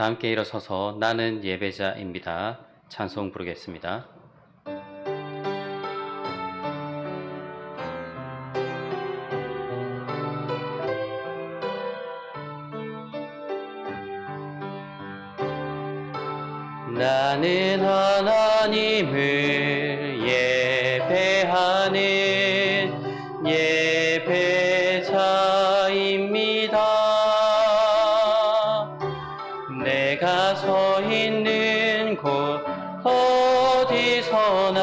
다 함께 일어서서 나는 예배자입니다. 찬송 부르겠습니다. 나는 하나님을 예배하는 예배자입니다. 내가 서 있는 곳 어디서나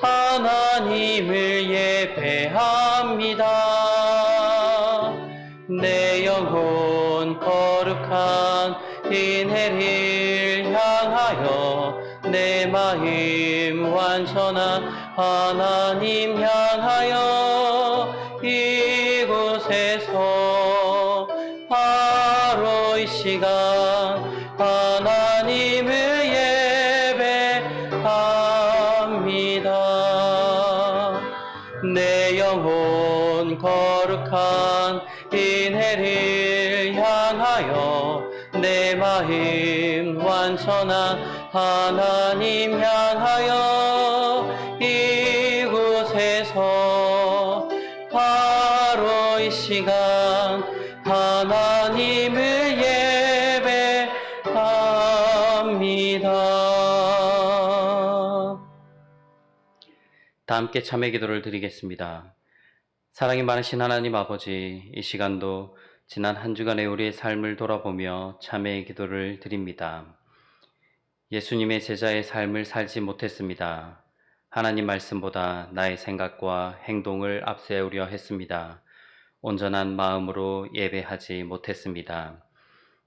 하나님을 예배합니다. 내 영혼 거룩한 은혜를 향하여 내 마음 완전한 하나님 향하여 이곳에서 바로 이 시간 하나님을 예배합니다. 내 영혼 거룩한 은혜를 향하여 내 마음 완전한 하나님 향하여 이곳에서 바로 이 시간 하나님을 예배합니다. 다 함께 참회 기도를 드리겠습니다. 사랑이 많으신 하나님 아버지, 이 시간도 지난 한 주간의 우리의 삶을 돌아보며 참회의 기도를 드립니다. 예수님의 제자의 삶을 살지 못했습니다. 하나님 말씀보다 나의 생각과 행동을 앞세우려 했습니다. 온전한 마음으로 예배하지 못했습니다.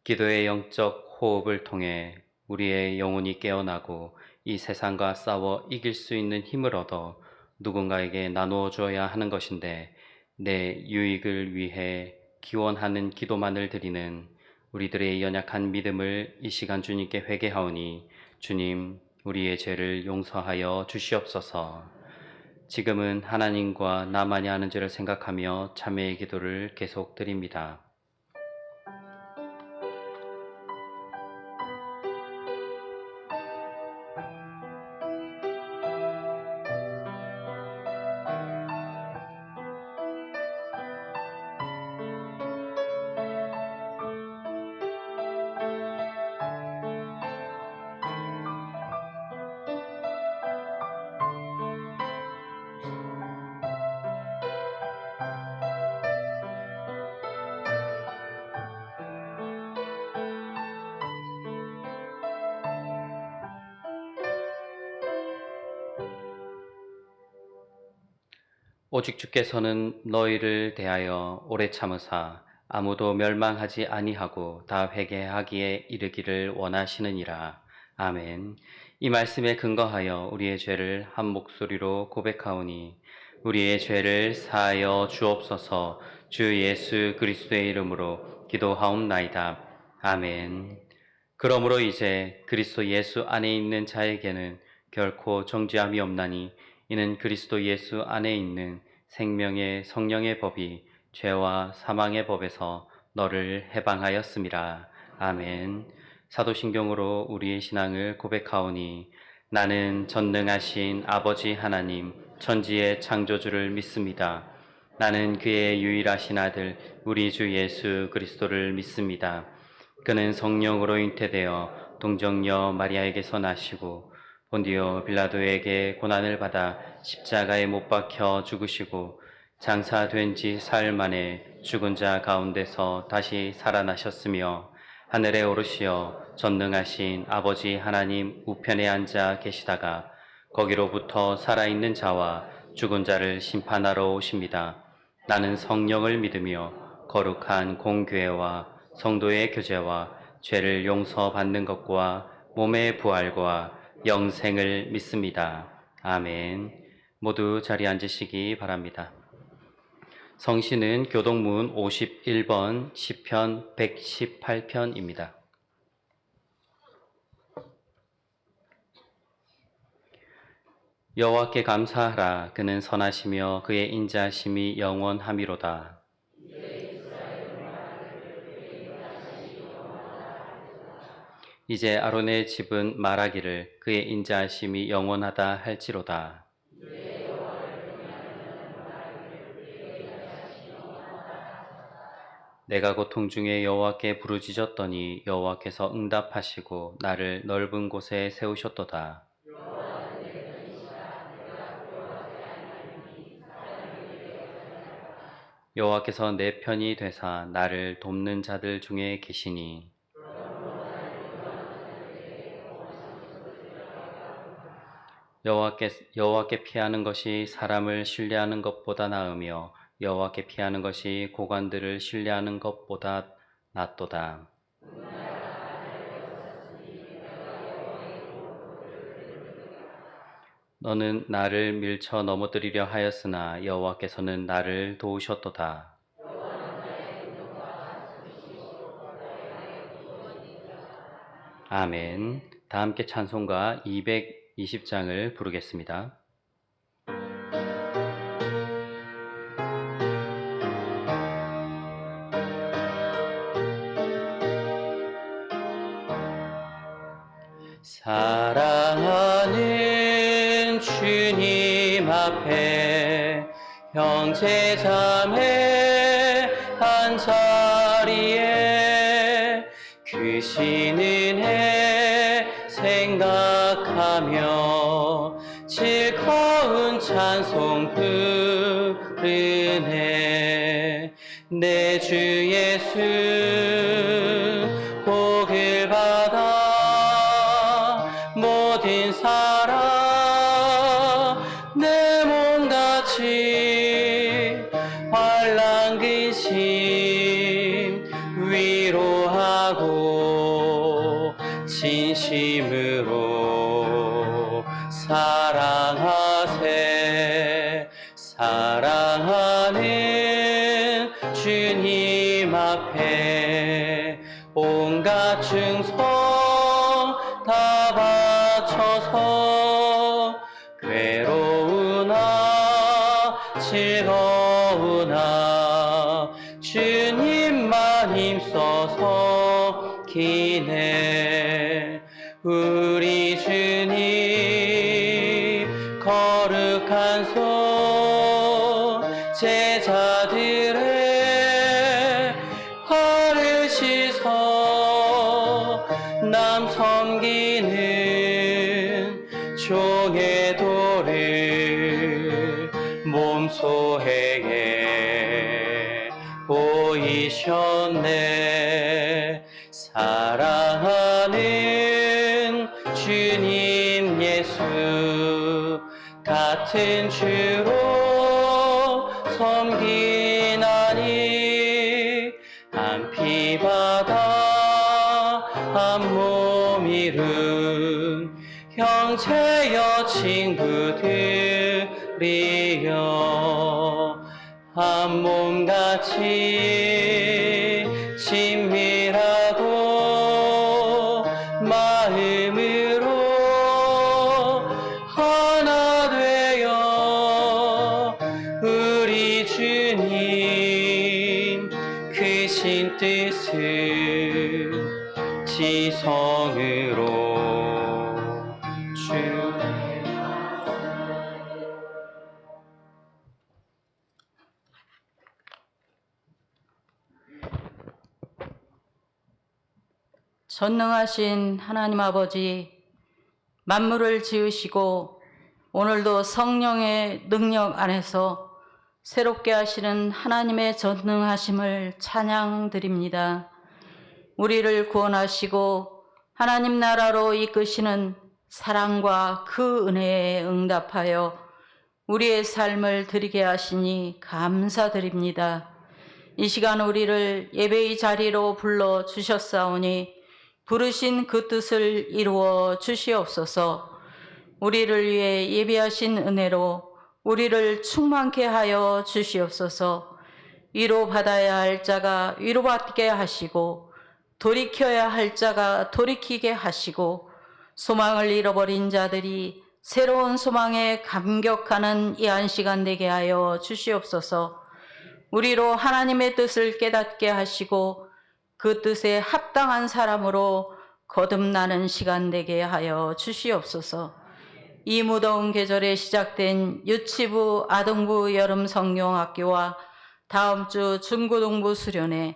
기도의 영적 호흡을 통해 우리의 영혼이 깨어나고 이 세상과 싸워 이길 수 있는 힘을 얻어 누군가에게 나누어 주어야 하는 것인데 내 유익을 위해 기원하는 기도만을 드리는 우리들의 연약한 믿음을 이 시간 주님께 회개하오니 주님, 우리의 죄를 용서하여 주시옵소서. 지금은 하나님과 나만이 아는 죄를 생각하며 참회의 기도를 계속 드립니다. 오직 주께서는 너희를 대하여 오래 참으사 아무도 멸망하지 아니하고 다 회개하기에 이르기를 원하시느니라. 아멘. 이 말씀에 근거하여 우리의 죄를 한 목소리로 고백하오니 우리의 죄를 사하여 주옵소서. 주 예수 그리스도의 이름으로 기도하옵나이다. 아멘. 그러므로 이제 그리스도 예수 안에 있는 자에게는 결코 정죄함이 없나니 이는 그리스도 예수 안에 있는 생명의 성령의 법이 죄와 사망의 법에서 너를 해방하였음이라. 아멘. 사도신경으로 우리의 신앙을 고백하오니 나는 전능하신 아버지 하나님 천지의 창조주를 믿습니다. 나는 그의 유일하신 아들 우리 주 예수 그리스도를 믿습니다. 그는 성령으로 잉태되어 동정녀 마리아에게서 나시고 본디오 빌라도에게 고난을 받아 십자가에 못 박혀 죽으시고 장사된 지 사흘 만에 죽은 자 가운데서 다시 살아나셨으며 하늘에 오르시어 전능하신 아버지 하나님 우편에 앉아 계시다가 거기로부터 살아있는 자와 죽은 자를 심판하러 오십니다. 나는 성령을 믿으며 거룩한 공교회와 성도의 교제와 죄를 용서받는 것과 몸의 부활과 영생을 믿습니다. 아멘. 모두 자리에 앉으시기 바랍니다. 성시는 교동문 51번 시편 118편입니다. 여호와께 감사하라. 그는 선하시며 그의 인자심이 영원함이로다. 이제 아론의 집은 말하기를 그의 인자하심이 영원하다 할지로다. 내가 고통 중에 여호와께 부르짖었더니 여호와께서 응답하시고 나를 넓은 곳에 세우셨도다. 여호와께서 내 편이 되사 나를 돕는 자들 중에 계시니 여호와께 피하는 것이 사람을 신뢰하는 것보다 나으며 여호와께 피하는 것이 고관들을 신뢰하는 것보다 낫도다. 너는 나를 밀쳐 넘어뜨리려 하였으나 여호와께서는 나를 도우셨도다. 아멘. 다 함께 찬송가 220장을 부르겠습니다. 사랑하는 주님 앞에 형제 자매 한 자리에 크신 은혜 생각하며 즐거운 찬송 부르네. 내 주 예수 복을 받아 모든 사람 내 몸같이 환난 근심 위로하고 진심으로 사랑하세. 사랑하는 주님 앞에 온갖 충성 다 바쳐서 괴로우나 즐거우나 주님만 힘써서 기네. 우리 주님 거룩한 손 제자들의 발을 씻어 남 섬기는 종의 도를 몸소행해 보이셨네. 사랑하는 주님 예수 같은 주로 섬기나니 한 피 받아 한 몸 이룬 형제여 친구들이여 한 몸같이 친밀하고 마음으로 하나 되어 우리 주님 크신 뜻을 지성으로 주님. 전능하신 하나님 아버지, 만물을 지으시고 오늘도 성령의 능력 안에서 새롭게 하시는 하나님의 전능하심을 찬양드립니다. 우리를 구원하시고 하나님 나라로 이끄시는 사랑과 그 은혜에 응답하여 우리의 삶을 드리게 하시니 감사드립니다. 이 시간 우리를 예배의 자리로 불러 주셨사오니 부르신 그 뜻을 이루어 주시옵소서. 우리를 위해 예비하신 은혜로 우리를 충만케 하여 주시옵소서. 위로받아야 할 자가 위로받게 하시고 돌이켜야 할 자가 돌이키게 하시고 소망을 잃어버린 자들이 새로운 소망에 감격하는 이 한 시간 되게 하여 주시옵소서. 우리로 하나님의 뜻을 깨닫게 하시고 그 뜻에 합당한 사람으로 거듭나는 시간 되게 하여 주시옵소서. 이 무더운 계절에 시작된 유치부, 아동부 여름 성경학교와 다음 주 중고등부 수련회,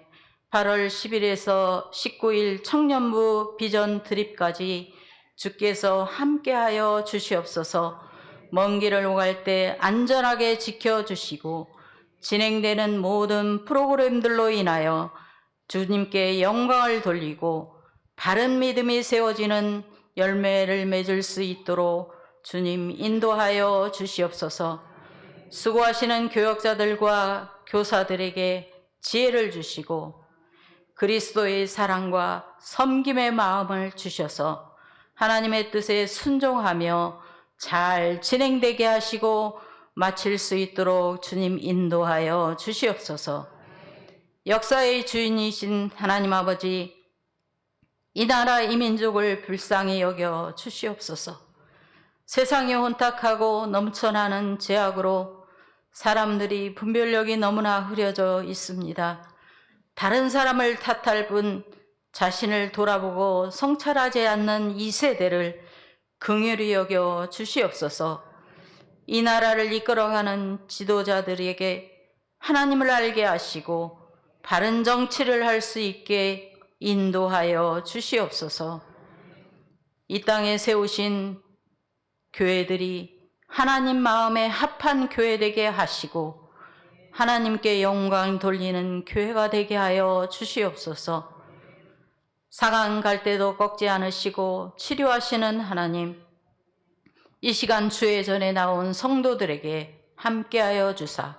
8월 10일에서 19일 청년부 비전 드립까지 주께서 함께하여 주시옵소서. 먼 길을 오갈 때 안전하게 지켜주시고 진행되는 모든 프로그램들로 인하여 주님께 영광을 돌리고 바른 믿음이 세워지는 열매를 맺을 수 있도록 주님 인도하여 주시옵소서. 수고하시는 교역자들과 교사들에게 지혜를 주시고 그리스도의 사랑과 섬김의 마음을 주셔서 하나님의 뜻에 순종하며 잘 진행되게 하시고 마칠 수 있도록 주님 인도하여 주시옵소서. 역사의 주인이신 하나님 아버지, 이 나라 이 민족을 불쌍히 여겨 주시옵소서. 세상이 혼탁하고 넘쳐나는 죄악으로 사람들이 분별력이 너무나 흐려져 있습니다. 다른 사람을 탓할 뿐 자신을 돌아보고 성찰하지 않는 이 세대를 긍휼히 여겨 주시옵소서. 이 나라를 이끌어가는 지도자들에게 하나님을 알게 하시고 바른 정치를 할 수 있게 인도하여 주시옵소서. 이 땅에 세우신 교회들이 하나님 마음에 합한 교회 되게 하시고 하나님께 영광 돌리는 교회가 되게 하여 주시옵소서. 상한 갈 때도 꺾지 않으시고 치료하시는 하나님, 이 시간 주의 전에 나온 성도들에게 함께하여 주사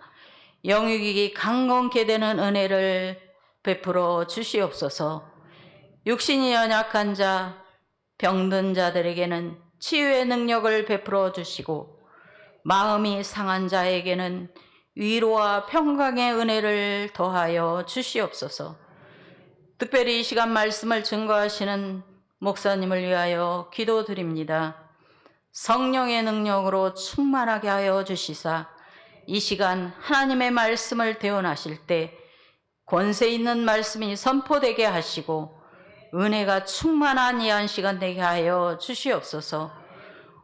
영육이 강건케 되는 은혜를 베풀어 주시옵소서. 육신이 연약한 자, 병든 자들에게는 치유의 능력을 베풀어 주시고 마음이 상한 자에게는 위로와 평강의 은혜를 더하여 주시옵소서. 특별히 이 시간 말씀을 증거하시는 목사님을 위하여 기도드립니다. 성령의 능력으로 충만하게 하여 주시사 이 시간 하나님의 말씀을 대언하실 때 권세 있는 말씀이 선포되게 하시고 은혜가 충만한 이 한 시간 되게 하여 주시옵소서.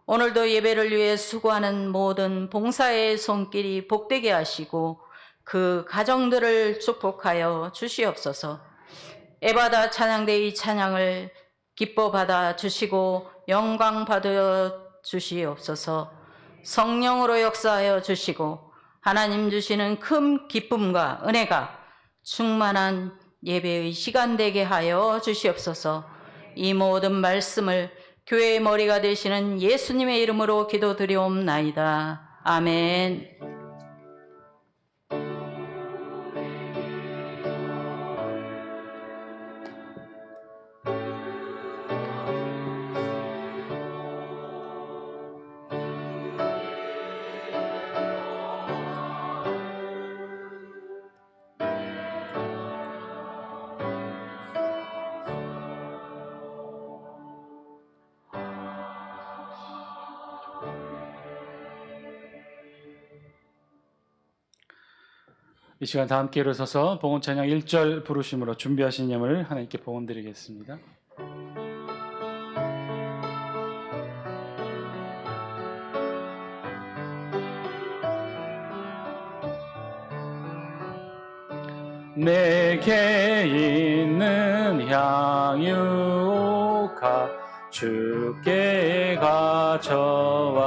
오늘도 예배를 위해 수고하는 모든 봉사의 손길이 복되게 하시고 그 가정들을 축복하여 주시옵소서. 애받아 찬양대의 찬양을 기뻐 받아 주시고 영광 받아 주시옵소서. 성령으로 역사하여 주시고 하나님 주시는 큰 기쁨과 은혜가 충만한 예배의 시간 되게 하여 주시옵소서. 이 모든 말씀을 교회의 머리가 되시는 예수님의 이름으로 기도드리옵나이다. 아멘. 이 시간 다 함께 일어서서 봉헌 찬양 1절 부르심으로 준비하신 예물 하나님께 봉헌 드리겠습니다. 내게 있는 향유가 주께 가져와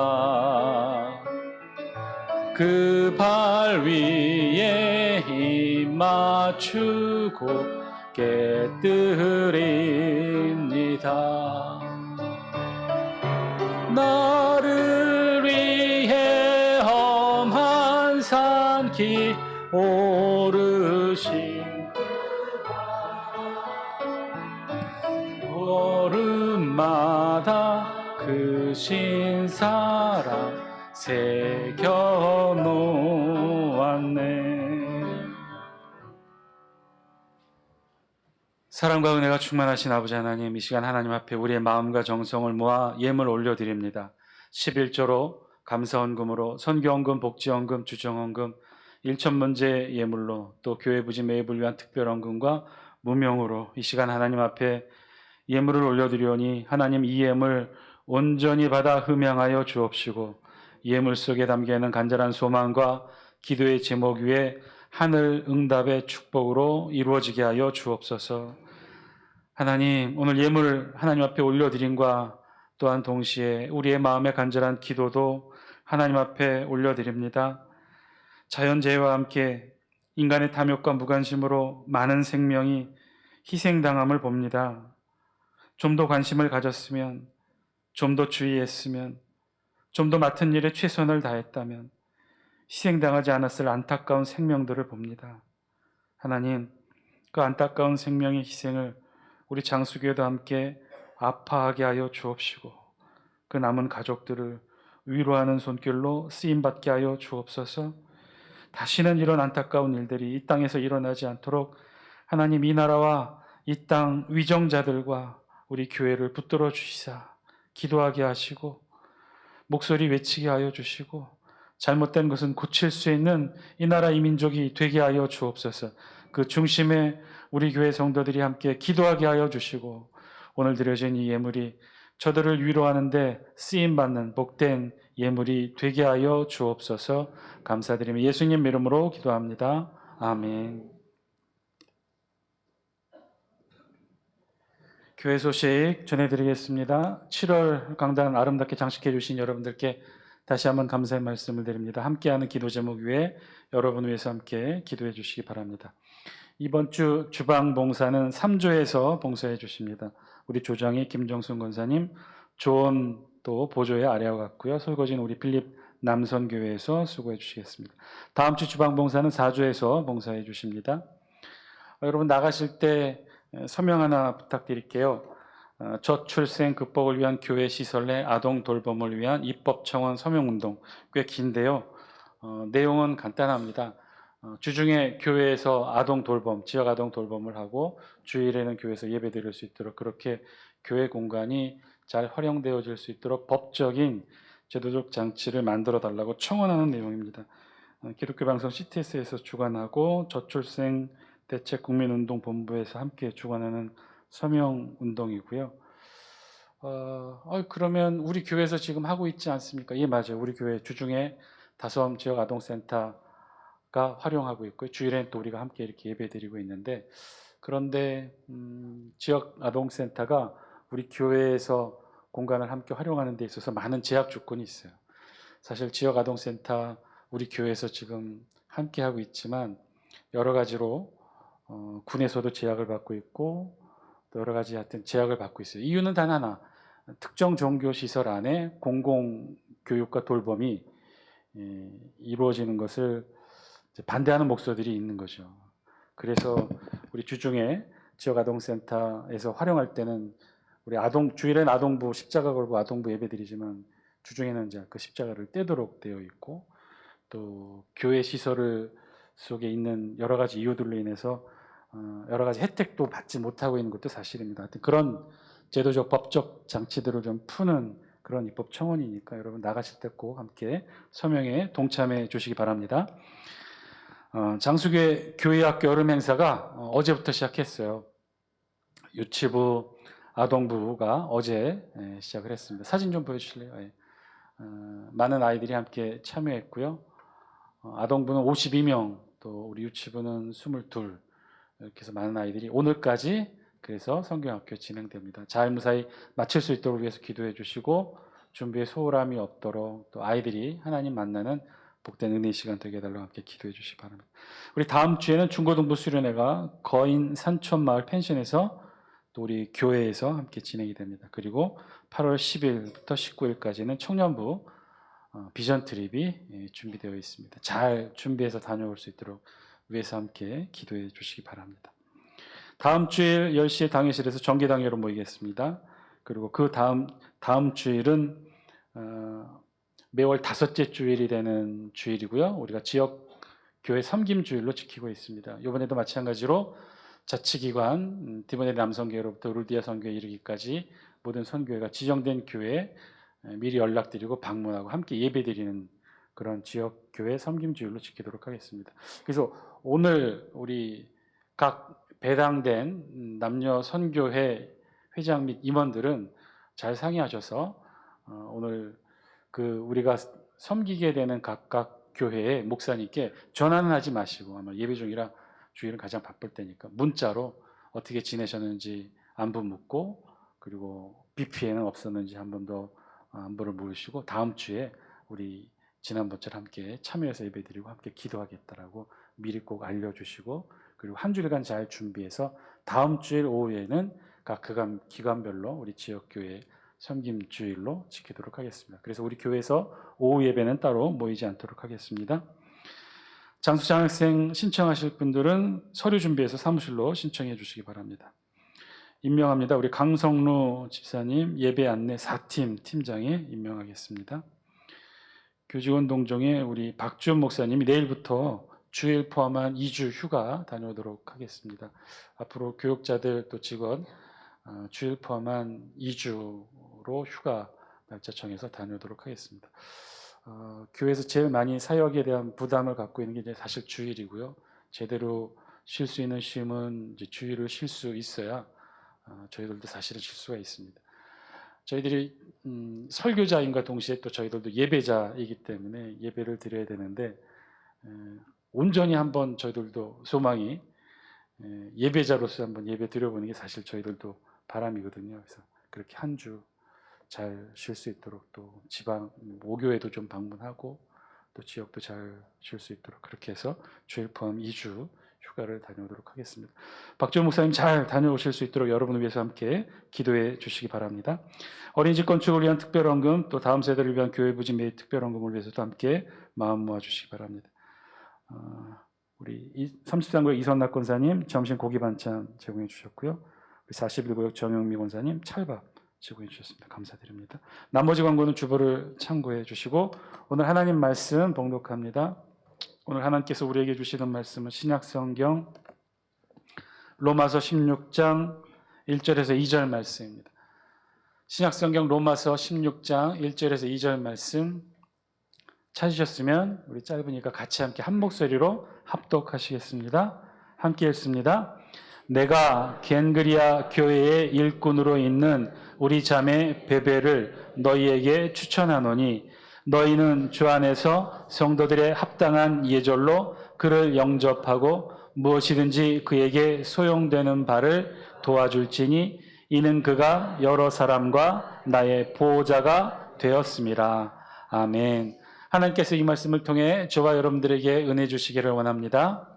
그 발 위에 힘 맞추고 깨뜨립니다. 나를 위해 험한 산 길 오르신 걸음마다 그 신사랑 새겨 놓았네. 사랑과 은혜가 충만하신 아버지 하나님, 이 시간 하나님 앞에 우리의 마음과 정성을 모아 예물 올려드립니다. 11조로 감사헌금으로 선교헌금, 복지헌금, 주정헌금, 일천문제 예물로 또 교회 부지 매입을 위한 특별헌금과 무명으로 이 시간 하나님 앞에 예물을 올려드리오니 하나님 이 예물 온전히 받아 흠양하여 주옵시고 예물 속에 담겨있는 간절한 소망과 기도의 제목 위에 하늘 응답의 축복으로 이루어지게 하여 주옵소서. 하나님, 오늘 예물 하나님 앞에 올려드림과 또한 동시에 우리의 마음의 간절한 기도도 하나님 앞에 올려드립니다. 자연재해와 함께 인간의 탐욕과 무관심으로 많은 생명이 희생당함을 봅니다. 좀 더 관심을 가졌으면, 좀 더 주의했으면, 좀 더 맡은 일에 최선을 다했다면 희생당하지 않았을 안타까운 생명들을 봅니다. 하나님, 그 안타까운 생명의 희생을 우리 장수교회도 함께 아파하게 하여 주옵시고 그 남은 가족들을 위로하는 손길로 쓰임받게 하여 주옵소서. 다시는 이런 안타까운 일들이 이 땅에서 일어나지 않도록 하나님 이 나라와 이 땅 위정자들과 우리 교회를 붙들어 주시사 기도하게 하시고 목소리 외치게 하여 주시고 잘못된 것은 고칠 수 있는 이 나라 이 민족이 되게 하여 주옵소서. 그 중심에 우리 교회 성도들이 함께 기도하게 하여 주시고 오늘 드려진 이 예물이 저들을 위로하는 데 쓰임받는 복된 예물이 되게 하여 주옵소서. 감사드리며 예수님 이름으로 기도합니다. 아멘. 교회 소식 전해드리겠습니다. 7월 강단 아름답게 장식해 주신 여러분들께 다시 한번 감사의 말씀을 드립니다. 함께하는 기도 제목 위에 여러분 위해서 함께 기도해 주시기 바랍니다. 이번 주 주방 봉사는 3조에서 봉사해 주십니다. 우리 조장이 김정순 권사님, 조언 또 보조에 아래와 같고요. 설거지는 우리 필립 남선교회에서 수고해 주시겠습니다. 다음 주 주방 봉사는 4조에서 봉사해 주십니다. 여러분 나가실 때 서명 하나 부탁드릴게요. 저출생 극복을 위한 교회 시설 내 아동 돌봄을 위한 입법 청원 서명운동 꽤 긴데요. 내용은 간단합니다. 주중에 교회에서 아동 돌봄, 지역 아동 돌봄을 하고 주일에는 교회에서 예배 드릴 수 있도록 그렇게 교회 공간이 잘 활용되어질 수 있도록 법적인 제도적 장치를 만들어 달라고 청원하는 내용입니다. 기독교 방송 CTS에서 주관하고 저출생 대책 국민운동본부에서 함께 주관하는 서명 운동이고요. 그러면 우리 교회에서 지금 하고 있지 않습니까? 예, 맞아요. 우리 교회 주중에 다솜 지역 아동센터가 활용하고 있고요. 주일엔 또 우리가 함께 이렇게 예배드리고 있는데 그런데 지역 아동센터가 우리 교회에서 공간을 함께 활용하는 데 있어서 많은 제약 조건이 있어요. 사실 지역 아동센터 우리 교회에서 지금 함께 하고 있지만 여러 가지로 군에서도 제약을 받고 있고 또 여러 가지 하여튼 제약을 받고 있어요. 이유는 단 하나, 특정 종교 시설 안에 공공 교육과 돌봄이 이루어지는 것을 반대하는 목소리들이 있는 거죠. 그래서 우리 주중에 지역 아동센터에서 활용할 때는 우리 주일엔 아동부 십자가 걸고 아동부 예배드리지만 주중에는 이제 그 십자가를 떼도록 되어 있고 또 교회 시설 속에 있는 여러 가지 이유들로 인해서 여러 가지 혜택도 받지 못하고 있는 것도 사실입니다. 하여튼 그런 제도적 법적 장치들을 좀 푸는 그런 입법 청원이니까 여러분 나가실 때 꼭 함께 서명에 동참해 주시기 바랍니다. 장수교회 교회학교 여름 행사가 어제부터 시작했어요. 유치부, 아동부가 어제 시작을 했습니다. 사진 좀 보여주실래요? 많은 아이들이 함께 참여했고요. 아동부는 52명, 또 우리 유치부는 22, 이렇게 해서 많은 아이들이 오늘까지 그래서 성경학교 진행됩니다. 잘 무사히 마칠 수 있도록 위해서 기도해 주시고 준비에 소홀함이 없도록 또 아이들이 하나님 만나는 복된 은혜의 시간 되게 해달라고 함께 기도해 주시기 바랍니다. 우리 다음 주에는 중고등부 수련회가 거인 산촌마을 펜션에서 또 우리 교회에서 함께 진행이 됩니다. 그리고 8월 10일부터 19일까지는 청년부 비전 트립이 준비되어 있습니다. 잘 준비해서 다녀올 수 있도록 위해서 함께 기도해 주시기 바랍니다. 다음 주일 10시에 당회실에서 정기당회로 모이겠습니다. 그리고 그 다음 주일은 매월 5째 주일이 되는 주일이고요. 우리가 지역 교회 섬김 주일로 지키고 있습니다. 이번에도 마찬가지로 자치기관 디모네 남성교회로부터 루디아 선교에 이르기까지 모든 선교회가 지정된 교회에 미리 연락드리고 방문하고 함께 예배드리는 그런 지역 교회 섬김 주일로 지키도록 하겠습니다. 그래서 오늘 우리 각 배당된 남녀 선교회 회장 및 임원들은 잘 상의하셔서 오늘 우리가 섬기게 되는 각각 교회의 목사님께 전화는 하지 마시고, 아마 예배 중이라 주일은 가장 바쁠 때니까 문자로 어떻게 지내셨는지 안부 묻고, 그리고 비 피해는 없었는지 한 번 더 안부를 물으시고, 다음 주에 우리 지난번처럼 함께 참여해서 예배드리고 함께 기도하겠다라고 미리 꼭 알려주시고, 그리고 한 주일간 잘 준비해서 다음 주일 오후에는 각 기관별로 우리 지역교회 섬김 주일로 지키도록 하겠습니다. 그래서 우리 교회에서 오후 예배는 따로 모이지 않도록 하겠습니다. 장수장학생 신청하실 분들은 서류 준비해서 사무실로 신청해 주시기 바랍니다. 임명합니다. 우리 강성루 집사님 예배 안내 4팀 팀장에 임명하겠습니다. 교직원 동종의 우리 박주원 목사님이 내일부터 주일 포함한 2주 휴가 다녀오도록 하겠습니다. 앞으로 교육자들 또 직원 주일 포함한 2주로 휴가 날짜 정해서 다녀오도록 하겠습니다. 교회에서 제일 많이 사역에 대한 부담을 갖고 있는 게 이제 사실 주일이고요. 제대로 쉴 수 있는 쉼은 이제 주일을 쉴 수 있어야 저희들도 사실은 쉴 수가 있습니다. 저희들이 설교자인과 동시에 또 저희들도 예배자이기 때문에 예배를 드려야 되는데, 온전히 한번 저희들도 소망이 예배자로서 한번 예배 드려보는 게 사실 저희들도 바람이거든요. 그래서 그렇게 한 주 잘 쉴 수 있도록, 또 지방 모교회도 좀 방문하고 또 지역도 잘 쉴 수 있도록 그렇게 해서 주일 포함 2주 휴가를 다녀오도록 하겠습니다. 박지원 목사님 잘 다녀오실 수 있도록 여러분을 위해서 함께 기도해 주시기 바랍니다. 어린이집 건축을 위한 특별헌금, 또 다음 세대를 위한 교회 부지 및 특별헌금을 위해서도 함께 마음 모아 주시기 바랍니다. 우리 33구역 이선락 권사님 점심 고기 반찬 제공해 주셨고요. 우리 41구역 정영미 권사님 찰밥 제공해 주셨습니다. 감사드립니다. 나머지 광고는 주보를 참고해 주시고, 오늘 하나님 말씀 봉독합니다. 오늘 하나님께서 우리에게 주시는 말씀은 신약성경 로마서 16장 1절에서 2절 말씀입니다. 신약성경 로마서 16장 1절에서 2절 말씀 찾으셨으면 우리 짧으니까 같이 함께 한 목소리로 합독하시겠습니다. 함께 읽습니다. 내가 겐그리아 교회의 일꾼으로 있는 우리 자매 베베를 너희에게 추천하노니, 너희는 주 안에서 성도들의 합당한 예절로 그를 영접하고 무엇이든지 그에게 소용되는 바를 도와줄지니, 이는 그가 여러 사람과 나의 보호자가 되었음이라. 아멘. 하나님께서 이 말씀을 통해 저와 여러분들에게 은혜 주시기를 원합니다.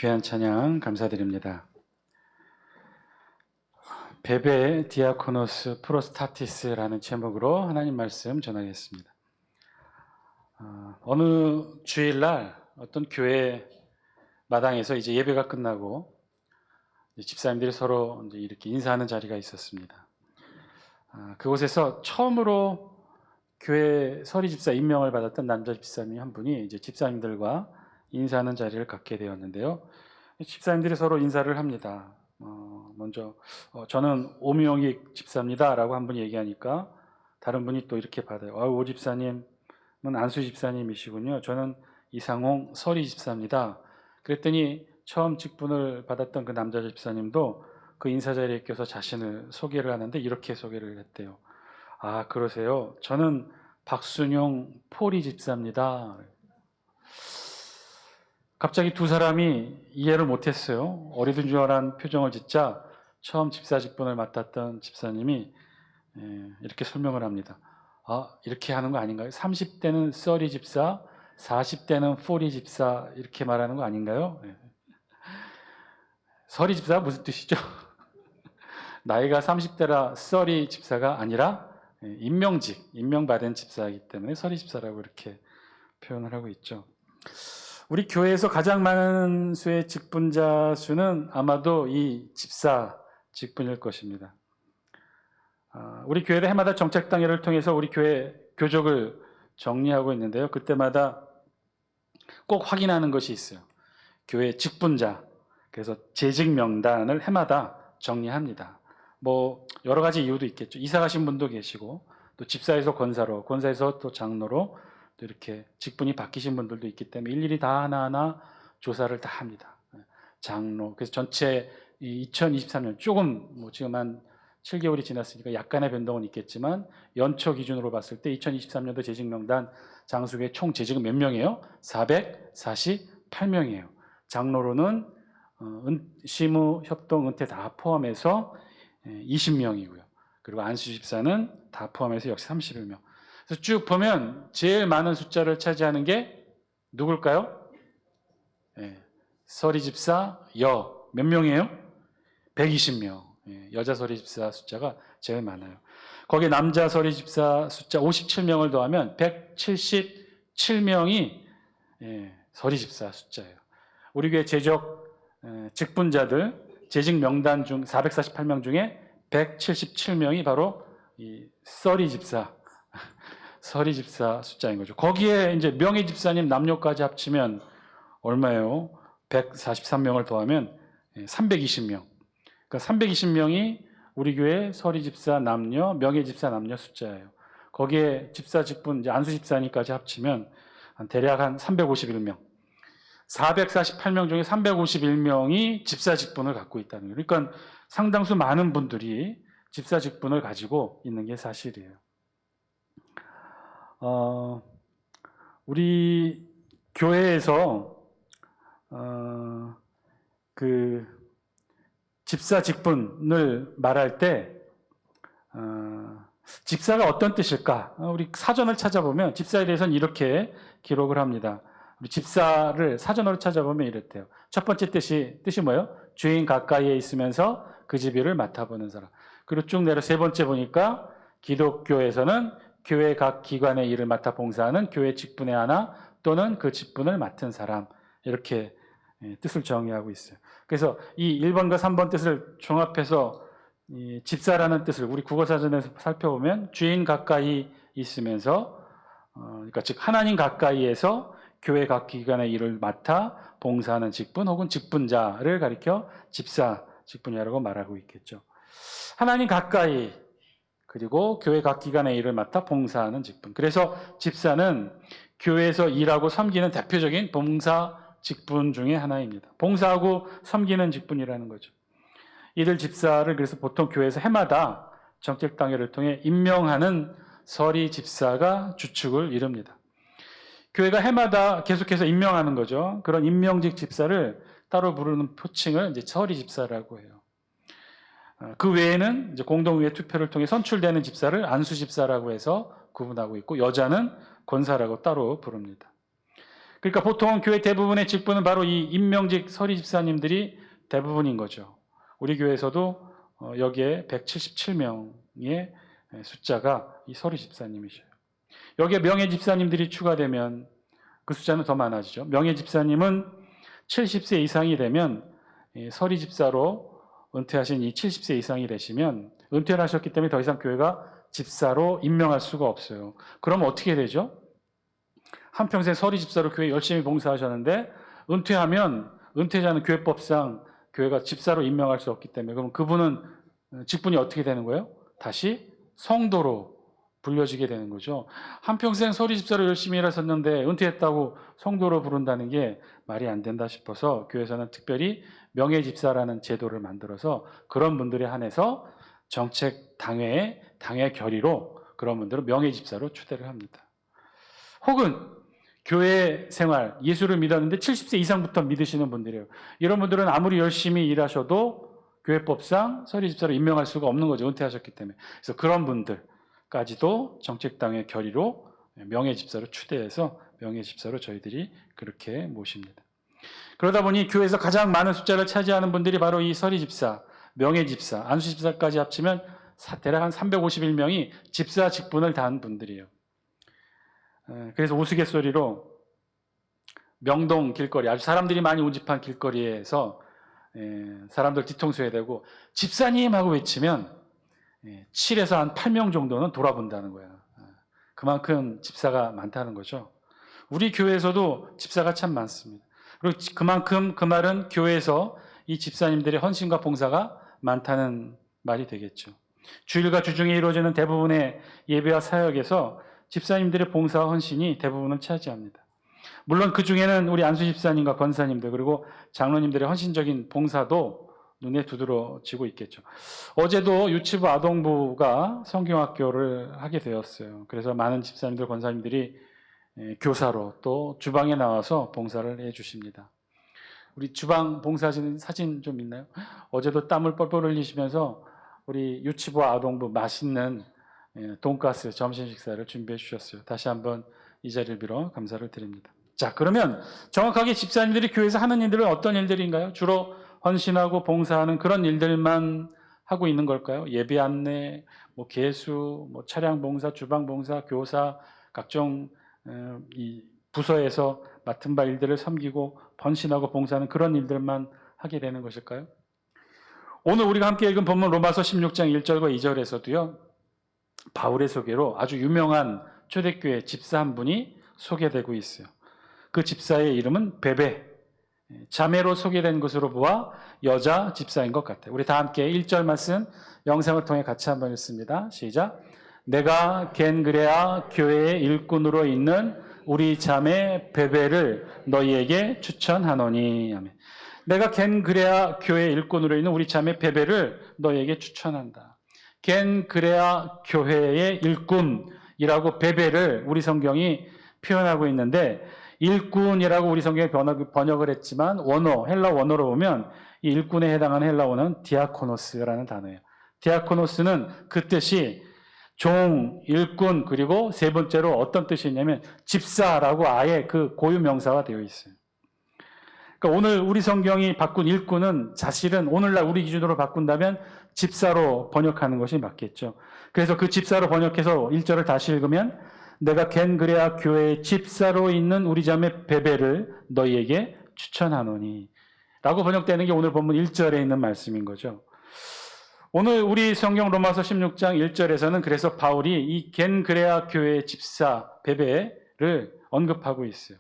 귀한 찬양 감사드립니다. 베베 디아코노스 프로스타티스라는 제목으로 하나님 말씀 전하겠습니다. 어느 주일날 어떤 교회 마당에서 이제 예배가 끝나고 집사님들이 서로 이제 이렇게 인사하는 자리가 있었습니다. 그곳에서 처음으로 교회 서리 집사 임명을 받았던 남자 집사님 한 분이 이제 집사님들과 인사하는 자리를 갖게 되었는데요. 집사님들이 서로 인사를 합니다. 먼저 저는 오명익 집사입니다라고 한 분이 얘기하니까 다른 분이 또 이렇게 받아요. 오 집사님은 안수 집사님이시군요. 저는 이상홍 서리 집사입니다. 그랬더니 처음 직분을 받았던 그 남자 집사님도 그 인사 자리에 껴서 자신을 소개를 하는데 이렇게 소개를 했대요. 아, 그러세요? 저는 박순용 포리 집사입니다. 갑자기 두 사람이 이해를 못했어요. 어리둥절한 표정을 짓자 처음 집사 직분을 맡았던 집사님이 이렇게 설명을 합니다. 이렇게 하는 거 아닌가요? 30대는 써리 집사, 40대는 포리 집사 이렇게 말하는 거 아닌가요? 서리 집사가 무슨 뜻이죠? 나이가 30대라 써리 집사가 아니라 임명받은 집사이기 때문에 서리 집사라고 이렇게 표현을 하고 있죠. 우리 교회에서 가장 많은 수의 직분자 수는 아마도 이 집사 직분일 것입니다. 우리 교회는 해마다 정책당회를 통해서 우리 교회 교족을 정리하고 있는데요. 그때마다 꼭 확인하는 것이 있어요. 교회 직분자, 그래서 재직 명단을 해마다 정리합니다. 뭐 여러 가지 이유도 있겠죠. 이사 가신 분도 계시고 또 집사에서 권사로, 권사에서 또 장로로 또 이렇게 직분이 바뀌신 분들도 있기 때문에 일일이 다 하나하나 조사를 다 합니다. 장로. 그래서 전체 2023년 조금 지금 한 7개월이 지났으니까 약간의 변동은 있겠지만 연초 기준으로 봤을 때 2023년도 재직 명단 장수교회 총 재직은 몇 명이에요? 448명이에요. 장로로는 시무, 협동, 은퇴 다 포함해서 20명이고요. 그리고 안수 집사는 다 포함해서 역시 31명. 그래서 쭉 보면 제일 많은 숫자를 차지하는 게 누굴까요? 서리 집사 몇 명이에요? 120명. 여자 서리 집사 숫자가 제일 많아요. 거기에 남자 서리 집사 숫자 57명을 더하면 177명이 서리 집사 숫자예요. 우리 교회 직분자들 재직 명단 중 448명 중에 177명이 바로 이 서리 집사 숫자인 거죠. 거기에 이제 명예 집사님 남녀까지 합치면 얼마예요? 143명을 더하면 320명. 그러니까 320명이 우리 교회 서리 집사 남녀, 명예 집사 남녀 숫자예요. 거기에 집사 직분, 이제 안수 집사님까지 합치면 대략 한 351명. 448명 중에 351명이 집사 직분을 갖고 있다는 거예요. 그러니까 상당수 많은 분들이 집사 직분을 가지고 있는 게 사실이에요. 우리 교회에서 그 집사 직분을 말할 때 집사가 어떤 뜻일까? 우리 사전을 찾아보면 집사에 대해서는 이렇게 기록을 합니다. 우리 집사를 사전으로 찾아보면 이렇대요. 첫 번째 뜻이 뭐예요? 주인 가까이에 있으면서 그 집 일을 맡아보는 사람. 그리고 쭉 내려 세 번째 보니까 기독교에서는 교회 각 기관의 일을 맡아 봉사하는 교회 직분의 하나 또는 그 직분을 맡은 사람. 이렇게 뜻을 정의하고 있어요. 그래서 이 1번과 3번 뜻을 종합해서 이 집사라는 뜻을 우리 국어사전에서 살펴보면 주인 가까이 있으면서 그러니까 즉 하나님 가까이에서 교회 각 기관의 일을 맡아 봉사하는 직분 혹은 직분자를 가리켜 집사 직분이라고 말하고 있겠죠. 하나님 가까이 그리고 교회 각 기관의 일을 맡아 봉사하는 직분. 그래서 집사는 교회에서 일하고 섬기는 대표적인 봉사 직분 중에 하나입니다. 봉사하고 섬기는 직분이라는 거죠. 이들 집사를 그래서 보통 교회에서 해마다 정책당회를 통해 임명하는 서리 집사가 주축을 이룹니다. 교회가 해마다 계속해서 임명하는 거죠. 그런 임명직 집사를 따로 부르는 표칭을 이제 서리 집사라고 해요. 그 외에는 이제 공동의회 투표를 통해 선출되는 집사를 안수 집사라고 해서 구분하고 있고 여자는 권사라고 따로 부릅니다. 그러니까 보통 교회 대부분의 직분은 바로 이 임명직 서리 집사님들이 대부분인 거죠. 우리 교회에서도 여기에 177명의 숫자가 이 서리 집사님이셔요. 여기에 명예 집사님들이 추가되면 그 숫자는 더 많아지죠. 명예 집사님은 70세 이상이 되면 서리 집사로 은퇴하신 이 70세 이상이 되시면 은퇴를 하셨기 때문에 더 이상 교회가 집사로 임명할 수가 없어요. 그럼 어떻게 되죠? 한평생 서리 집사로 교회 열심히 봉사하셨는데 은퇴하면 은퇴자는 교회법상 교회가 집사로 임명할 수 없기 때문에 그럼 그분은 직분이 어떻게 되는 거예요? 다시 성도로 불려지게 되는 거죠. 한평생 서리 집사로 열심히 일하셨는데 은퇴했다고 성도로 부른다는 게 말이 안 된다 싶어서 교회에서는 특별히 명예 집사라는 제도를 만들어서 그런 분들에 한해서 정책 당회 결의로 그런 분들은 명예 집사로 추대를 합니다. 혹은 교회 생활, 예수를 믿었는데 70세 이상부터 믿으시는 분들이에요. 이런 분들은 아무리 열심히 일하셔도 교회법상 서리 집사로 임명할 수가 없는 거죠. 은퇴하셨기 때문에. 그래서 그런 분들까지도 정책당의 결의로 명예 집사로 추대해서 명예 집사로 저희들이 그렇게 모십니다. 그러다 보니 교회에서 가장 많은 숫자를 차지하는 분들이 바로 이 서리 집사, 명예 집사, 안수 집사까지 합치면 대략 한 351명이 집사 직분을 다한 분들이에요. 그래서 우스갯소리로 명동 길거리, 아주 사람들이 많이 운집한 길거리에서 사람들 뒤통수에 대고 집사님 하고 외치면 7에서 한 8명 정도는 돌아본다는 거야. 그만큼 집사가 많다는 거죠. 우리 교회에서도 집사가 참 많습니다. 그리고 그만큼 그 말은 교회에서 이 집사님들의 헌신과 봉사가 많다는 말이 되겠죠. 주일과 주중에 이루어지는 대부분의 예배와 사역에서 집사님들의 봉사와 헌신이 대부분을 차지합니다. 물론 그 중에는 우리 안수 집사님과 권사님들 그리고 장로님들의 헌신적인 봉사도 눈에 두드러지고 있겠죠. 어제도 유치부 아동부가 성경학교를 하게 되었어요. 그래서 많은 집사님들, 권사님들이 교사로 또 주방에 나와서 봉사를 해주십니다. 우리 주방 봉사하시는 사진 좀 있나요? 어제도 땀을 뻘뻘 흘리시면서 우리 유치부 아동부 맛있는 돈가스 점심 식사를 준비해 주셨어요. 다시 한번 이 자리를 빌어 감사를 드립니다. 자, 그러면 정확하게 집사님들이 교회에서 하는 일들은 어떤 일들인가요? 주로 헌신하고 봉사하는 그런 일들만 하고 있는 걸까요? 예배 안내, 개수, 차량 봉사, 주방 봉사, 교사, 각종 이 부서에서 맡은 바 일들을 섬기고 헌신하고 봉사하는 그런 일들만 하게 되는 것일까요? 오늘 우리가 함께 읽은 본문 로마서 16장 1절과 2절에서도요. 바울의 소개로 아주 유명한 초대교회 집사 한 분이 소개되고 있어요. 그 집사의 이름은 베베. 자매로 소개된 것으로 보아 여자 집사인 것 같아요. 우리 다 함께 1절 말씀 영상을 통해 같이 한번 읽습니다. 시작. 내가 겐그레아 교회의 일꾼으로 있는 우리 자매 베베를 너희에게 추천하노니. 아멘. 내가 겐그레아 교회의 일꾼으로 있는 우리 자매 베베를 너희에게 추천한다. 겐그레아 교회의 일꾼이라고 베베를 우리 성경이 표현하고 있는데 일꾼이라고 우리 성경에 번역을 했지만 원어, 헬라 원어로 보면 이 일꾼에 해당하는 헬라 원어는 디아코노스라는 단어예요. 디아코노스는 그 뜻이 종, 일꾼, 그리고 세 번째로 어떤 뜻이 있냐면 집사라고 아예 그 고유 명사가 되어 있어요. 그러니까 오늘 우리 성경이 바꾼 일꾼은 사실은 오늘날 우리 기준으로 바꾼다면 집사로 번역하는 것이 맞겠죠. 그래서 그 집사로 번역해서 1절을 다시 읽으면 내가 겐그레아 교회의 집사로 있는 우리 자매 베베를 너희에게 추천하노니 라고 번역되는 게 오늘 본문 1절에 있는 말씀인 거죠. 오늘 우리 성경 로마서 16장 1절에서는 그래서 바울이 이 겐그레아 교회의 집사 베베를 언급하고 있어요.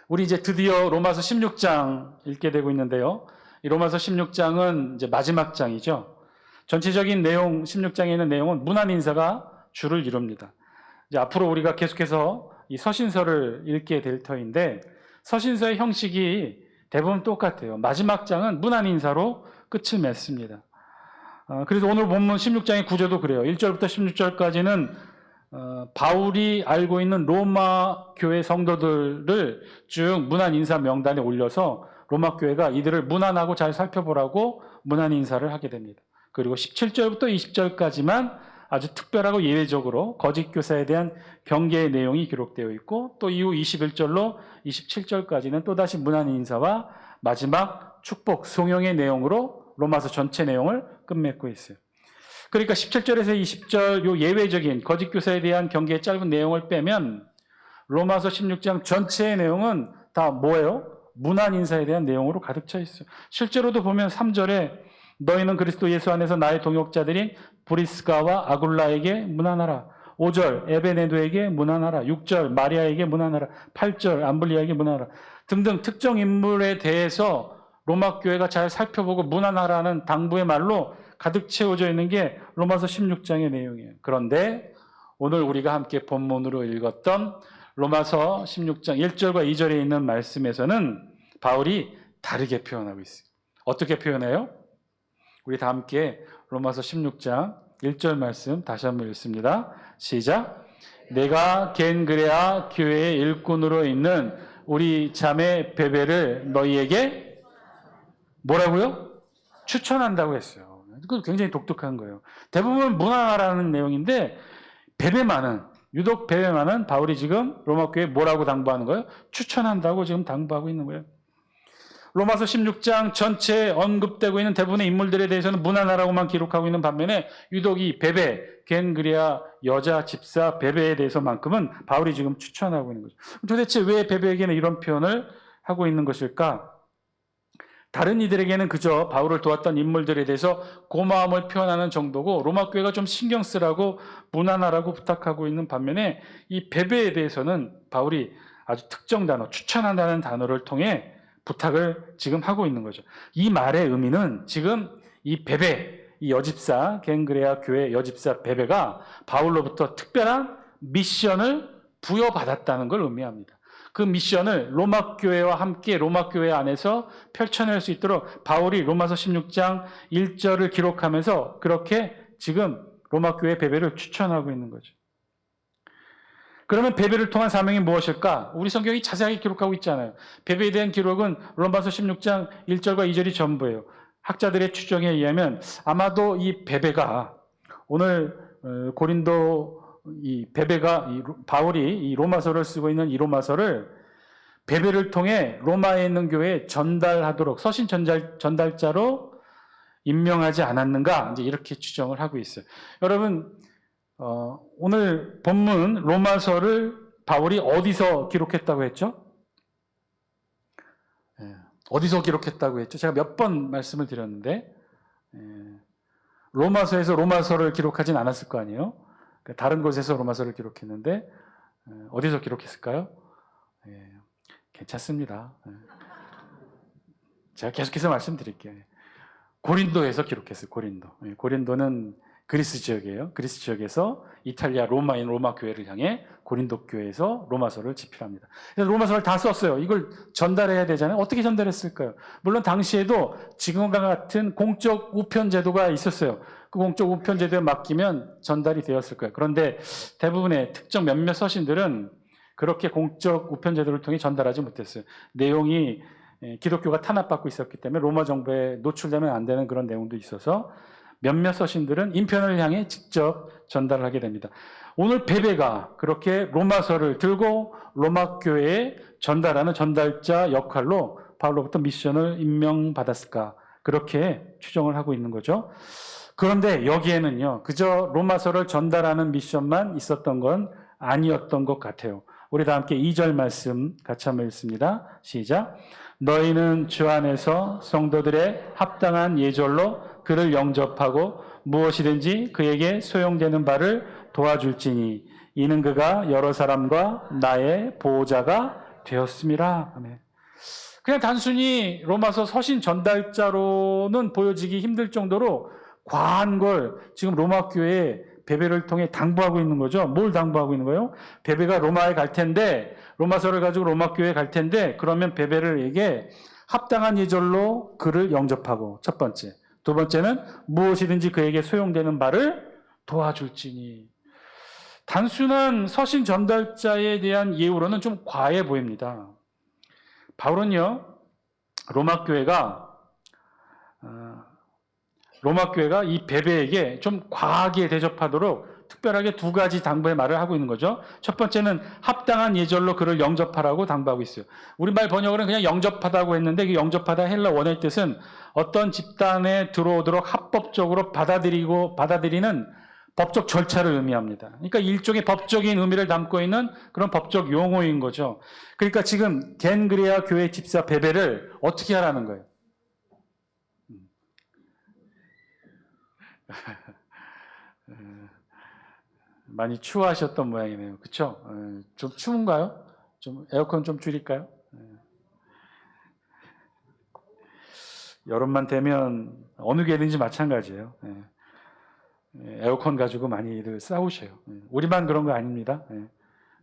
우리 이제 드디어 로마서 16장 읽게 되고 있는데요. 이 로마서 16장은 이제 마지막 장이죠. 전체적인 내용, 16장에 있는 내용은 문안 인사가 주를 이룹니다. 이제 앞으로 우리가 계속해서 이 서신서를 읽게 될 터인데 서신서의 형식이 대부분 똑같아요. 마지막 장은 문안 인사로 끝을 맺습니다. 그래서 오늘 본문 16장의 구조도 그래요. 1절부터 16절까지는 바울이 알고 있는 로마 교회 성도들을 쭉 문안 인사 명단에 올려서 로마 교회가 이들을 문안하고 잘 살펴보라고 문안 인사를 하게 됩니다. 그리고 17절부터 20절까지만 아주 특별하고 예외적으로 거짓 교사에 대한 경계의 내용이 기록되어 있고, 또 이후 21절로 27절까지는 또다시 문안 인사와 마지막 축복, 송영의 내용으로 로마서 전체 내용을 끝맺고 있어요. 그러니까 17절에서 20절 요 예외적인 거짓 교사에 대한 경계의 짧은 내용을 빼면 로마서 16장 전체의 내용은 다 뭐예요? 문안 인사에 대한 내용으로 가득 차 있어요. 실제로도 보면 3절에 너희는 그리스도 예수 안에서 나의 동역자들인 브리스가와 아굴라에게 문안하라. 5절 에베네도에게 문안하라. 6절 마리아에게 문안하라. 8절 암블리아에게 문안하라. 등등 특정 인물에 대해서 로마 교회가 잘 살펴보고 문안하라는 당부의 말로 가득 채워져 있는 게 로마서 16장의 내용이에요. 그런데 오늘 우리가 함께 본문으로 읽었던 로마서 16장 1절과 2절에 있는 말씀에서는 바울이 다르게 표현하고 있어요. 어떻게 표현해요? 우리 다 함께 로마서 16장 1절 말씀 다시 한번 읽습니다. 시작. 내가 겐그레아 교회의 일꾼으로 있는 우리 자매 베베를 너희에게 뭐라고요? 추천한다고 했어요. 그거 굉장히 독특한 거예요. 대부분 문안하라는 내용인데 유독 베베만은 바울이 지금 로마 교회에 뭐라고 당부하는 거예요? 추천한다고 지금 당부하고 있는 거예요. 로마서 16장 전체에 언급되고 있는 대부분의 인물들에 대해서는 문안하라고만 기록하고 있는 반면에 유독 이 베베, 겐그리아 여자 집사 베베에 대해서만큼은 바울이 지금 추천하고 있는 거죠. 도대체 왜 베베에게는 이런 표현을 하고 있는 것일까? 다른 이들에게는 그저 바울을 도왔던 인물들에 대해서 고마움을 표현하는 정도고 로마 교회가 좀 신경 쓰라고 문안하라고 부탁하고 있는 반면에 이 베베에 대해서는 바울이 아주 특정 단어, 추천한다는 단어를 통해 부탁을 지금 하고 있는 거죠. 이 말의 의미는 지금 이 베베, 이 여집사, 겐그레아 교회 여집사 베베가 바울로부터 특별한 미션을 부여받았다는 걸 의미합니다. 그 미션을 로마 교회와 함께 로마 교회 안에서 펼쳐낼 수 있도록 바울이 로마서 16장 1절을 기록하면서 그렇게 지금 로마 교회 베베를 추천하고 있는 거죠. 그러면 베베를 통한 사명이 무엇일까? 우리 성경이 자세하게 기록하고 있잖아요. 베베에 대한 기록은 로마서 16장 1절과 2절이 전부예요. 학자들의 추정에 의하면 아마도 이 베베가 오늘 고린도 이 베베가 바울이 이 로마서를 쓰고 있는 이 로마서를 베베를 통해 로마에 있는 교회에 전달하도록 서신 전달자로 임명하지 않았는가? 이제 이렇게 추정을 하고 있어요. 여러분, 오늘 본문 로마서를 바울이 어디서 기록했다고 했죠? 어디서 기록했다고 했죠? 제가 몇 번 말씀을 드렸는데 로마서에서 로마서를 기록하진 않았을 거 아니에요? 다른 곳에서 로마서를 기록했는데 어디서 기록했을까요? 괜찮습니다. 제가 계속해서 말씀드릴게요. 고린도에서 기록했어요. 고린도는 그리스 지역이에요. 그리스 지역에서 이탈리아 로마인 로마 교회를 향해 고린도 교회에서 로마서를 집필합니다. 그래서 로마서를 다 썼어요. 이걸 전달해야 되잖아요. 어떻게 전달했을까요? 물론 당시에도 지금과 같은 공적 우편 제도가 있었어요. 그 공적 우편 제도에 맡기면 전달이 되었을 거예요. 그런데 대부분의 특정 몇몇 서신들은 그렇게 공적 우편 제도를 통해 전달하지 못했어요. 내용이 기독교가 탄압받고 있었기 때문에 로마 정부에 노출되면 안 되는 그런 내용도 있어서 몇몇 서신들은 인편을 향해 직접 전달을 하게 됩니다. 오늘 베베가 그렇게 로마서를 들고 로마 교회에 전달하는 전달자 역할로 바울로부터 미션을 임명받았을까? 그렇게 추정을 하고 있는 거죠. 그런데 여기에는요, 그저 로마서를 전달하는 미션만 있었던 건 아니었던 것 같아요. 우리 다 함께 2절 말씀 같이 한번 읽습니다. 시작. 너희는 주 안에서 성도들의 합당한 예절로 그를 영접하고 무엇이든지 그에게 소용되는 바를 도와줄지니 이는 그가 여러 사람과 나의 보호자가 되었음이라. 아멘. 그냥 단순히 로마서 서신 전달자로는 보여지기 힘들 정도로 과한 걸 지금 로마 교회에 베베를 통해 당부하고 있는 거죠. 뭘 당부하고 있는 거예요? 베베가 로마에 갈 텐데, 로마서를 가지고 로마 교회에 갈 텐데, 그러면 베베를에게 합당한 예절로 그를 영접하고, 첫 번째. 두 번째는 무엇이든지 그에게 소용되는 바를 도와줄지니. 단순한 서신 전달자에 대한 예우로는 좀 과해 보입니다. 바울은요, 로마 교회가 로마 교회가 이 베베에게 좀 과하게 대접하도록 특별하게 두 가지 당부의 말을 하고 있는 거죠. 첫 번째는 합당한 예절로 그를 영접하라고 당부하고 있어요. 우리말 번역으로는 그냥 영접하다고 했는데 그 영접하다 헬라 원어의 뜻은 어떤 집단에 들어오도록 합법적으로 받아들이는 법적 절차를 의미합니다. 그러니까 일종의 법적인 의미를 담고 있는 그런 법적 용어인 거죠. 그러니까 지금 겐그레아 교회 집사 베베를 어떻게 하라는 거예요? 많이 추워하셨던 모양이네요. 그렇죠? 좀 추운가요? 좀 에어컨 좀 줄일까요? 여름만 되면 어느 교회든지 마찬가지예요. 에어컨 가지고 많이들 싸우셔요. 우리만 그런 거 아닙니다.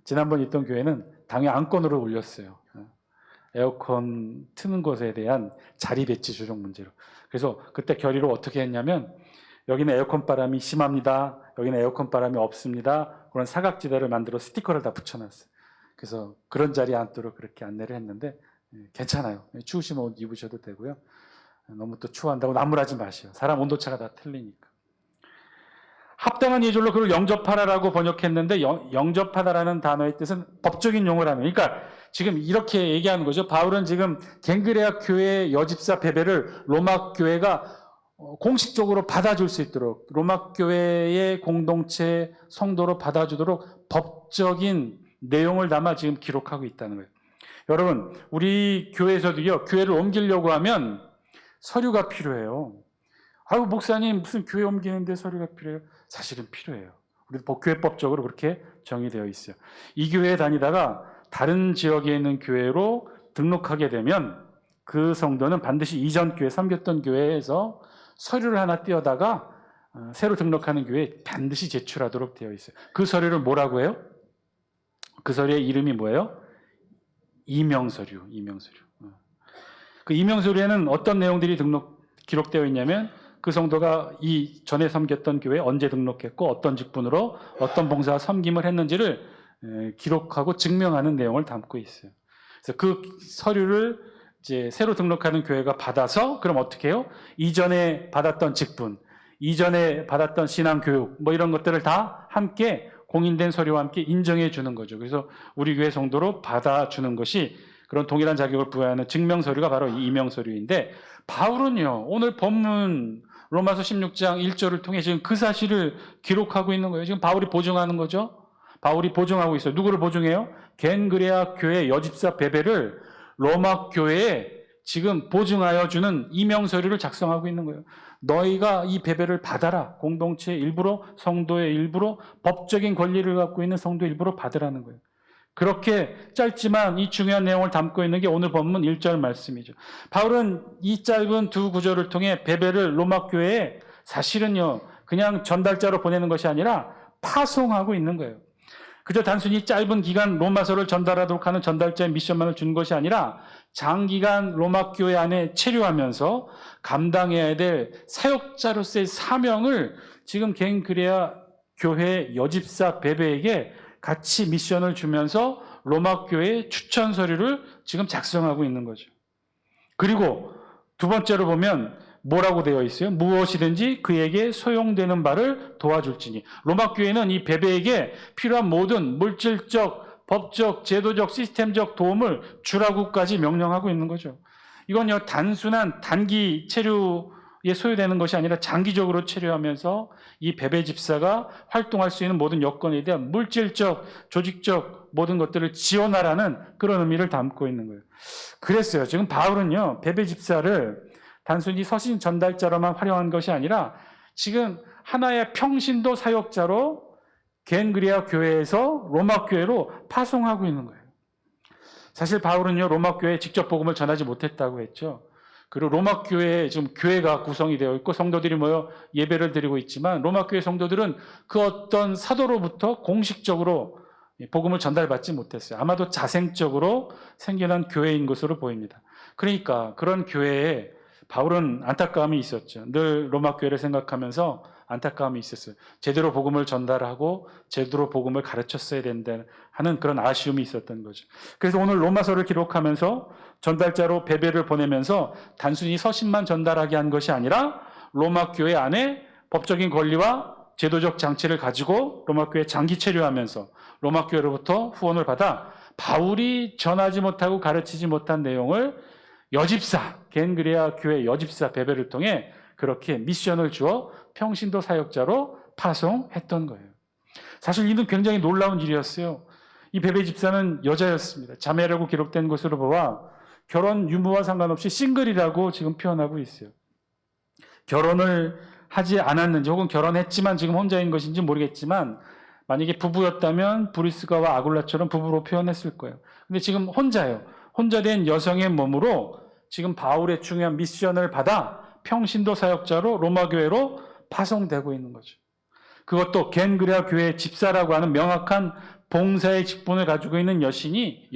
지난번 있던 교회는 당의 안건으로 올렸어요. 에어컨 트는 것에 대한 자리 배치 조정 문제로. 그래서 그때 결의로 어떻게 했냐면 여기는 에어컨 바람이 심합니다. 여기는 에어컨 바람이 없습니다. 그런 사각지대를 만들어 스티커를 다 붙여놨어요. 그래서 그런 자리에 앉도록 그렇게 안내를 했는데 괜찮아요. 추우시면 옷 입으셔도 되고요. 너무 또 추워한다고 나무라지 마세요. 사람 온도차가 다 틀리니까. 합당한 예절로 그를 영접하라라고 번역했는데 영접하다라는 단어의 뜻은 법적인 용어라는. 그러니까 지금 이렇게 얘기하는 거죠. 바울은 지금 겐그레아 교회 여집사 베베를 로마 교회가 공식적으로 받아줄 수 있도록 로마 교회의 공동체 성도로 받아주도록 법적인 내용을 담아 지금 기록하고 있다는 거예요. 여러분, 우리 교회에서도요, 교회를 옮기려고 하면 서류가 필요해요. 아유, 목사님 무슨 교회 옮기는데 서류가 필요해요? 사실은 필요해요. 우리 교회법적으로 그렇게 정의되어 있어요. 이 교회에 다니다가 다른 지역에 있는 교회로 등록하게 되면 그 성도는 반드시 이전 교회, 섬겼던 교회에서 서류를 하나 띄어다가 새로 등록하는 교회에 반드시 제출하도록 되어 있어요. 그 서류를 뭐라고 해요? 그 서류의 이름이 뭐예요? 이명서류. 그 이명서류에는 어떤 내용들이 기록되어 있냐면 그 성도가 이 전에 섬겼던 교회에 언제 등록했고 어떤 직분으로 어떤 봉사와 섬김을 했는지를 기록하고 증명하는 내용을 담고 있어요. 그래서 그 서류를 이제 새로 등록하는 교회가 받아서 그럼 어떻게 해요? 이전에 받았던 직분, 이전에 받았던 신앙 교육 뭐 이런 것들을 다 함께 공인된 서류와 함께 인정해 주는 거죠. 그래서 우리 교회 성도로 받아주는 것이 그런 동일한 자격을 부여하는 증명 서류가 바로 이 이명 서류인데 바울은요. 오늘 본문 로마서 16장 1절을 통해 지금 그 사실을 기록하고 있는 거예요. 지금 바울이 보증하는 거죠. 바울이 보증하고 있어요. 누구를 보증해요? 겐그레아 교회 여집사 베베를 로마 교회에 지금 보증하여 주는 이명 서류를 작성하고 있는 거예요. 너희가 이 베베를 받아라. 공동체의 일부로, 성도의 일부로, 법적인 권리를 갖고 있는 성도의 일부로 받으라는 거예요. 그렇게 짧지만 이 중요한 내용을 담고 있는 게 오늘 본문 1절 말씀이죠. 바울은 이 짧은 두 구절을 통해 베베를 로마 교회에 사실은요, 그냥 전달자로 보내는 것이 아니라 파송하고 있는 거예요. 그저 단순히 짧은 기간 로마서를 전달하도록 하는 전달자의 미션만을 준 것이 아니라 장기간 로마 교회 안에 체류하면서 감당해야 될 사역자로서의 사명을 지금 겐그레아 교회 여집사 베베에게 같이 미션을 주면서 로마 교회의 추천 서류를 지금 작성하고 있는 거죠. 그리고 두 번째로 보면 뭐라고 되어 있어요? 무엇이든지 그에게 소용되는 바를 도와줄지니. 로마 교회는 이 베베에게 필요한 모든 물질적, 법적, 제도적, 시스템적 도움을 주라고까지 명령하고 있는 거죠. 이건요, 단순한 단기 체류에 소요되는 것이 아니라 장기적으로 체류하면서 이 베베 집사가 활동할 수 있는 모든 여건에 대한 물질적, 조직적 모든 것들을 지원하라는 그런 의미를 담고 있는 거예요. 그랬어요. 지금 바울은요, 베베 집사를 단순히 서신 전달자로만 활용한 것이 아니라 지금 하나의 평신도 사역자로 겐그레아 교회에서 로마 교회로 파송하고 있는 거예요. 사실 바울은요, 로마 교회에 직접 복음을 전하지 못했다고 했죠. 그리고 로마 교회에 지금 교회가 구성이 되어 있고 성도들이 모여 예배를 드리고 있지만 로마 교회 성도들은 그 어떤 사도로부터 공식적으로 복음을 전달받지 못했어요. 아마도 자생적으로 생겨난 교회인 것으로 보입니다. 그러니까 그런 교회에 바울은 안타까움이 있었죠. 늘 로마 교회를 생각하면서 안타까움이 있었어요. 제대로 복음을 전달하고 제대로 복음을 가르쳤어야 된다 하는 그런 아쉬움이 있었던 거죠. 그래서 오늘 로마서를 기록하면서 전달자로 베베를 보내면서 단순히 서신만 전달하게 한 것이 아니라 로마 교회 안에 법적인 권리와 제도적 장치를 가지고 로마 교회에 장기 체류하면서 로마 교회로부터 후원을 받아 바울이 전하지 못하고 가르치지 못한 내용을 여집사, 겐그레아 교회 여집사 베베를 통해 그렇게 미션을 주어 평신도 사역자로 파송했던 거예요. 사실 이는 굉장히 놀라운 일이었어요. 이 베베 집사는 여자였습니다. 자매라고 기록된 것으로 보아 결혼 유무와 상관없이 싱글이라고 지금 표현하고 있어요. 결혼을 하지 않았는지 혹은 결혼했지만 지금 혼자인 것인지 모르겠지만 만약에 부부였다면 브리스가와 아굴라처럼 부부로 표현했을 거예요. 근데 지금 혼자예요. 혼자 된 여성의 몸으로 지금 바울의 중요한 미션을 받아 평신도 사역자로 로마 교회로 파송되고 있는 거죠. 그것도 겐그레아 교회의 집사라고 하는 명확한 봉사의 직분을 가지고 있는 여성이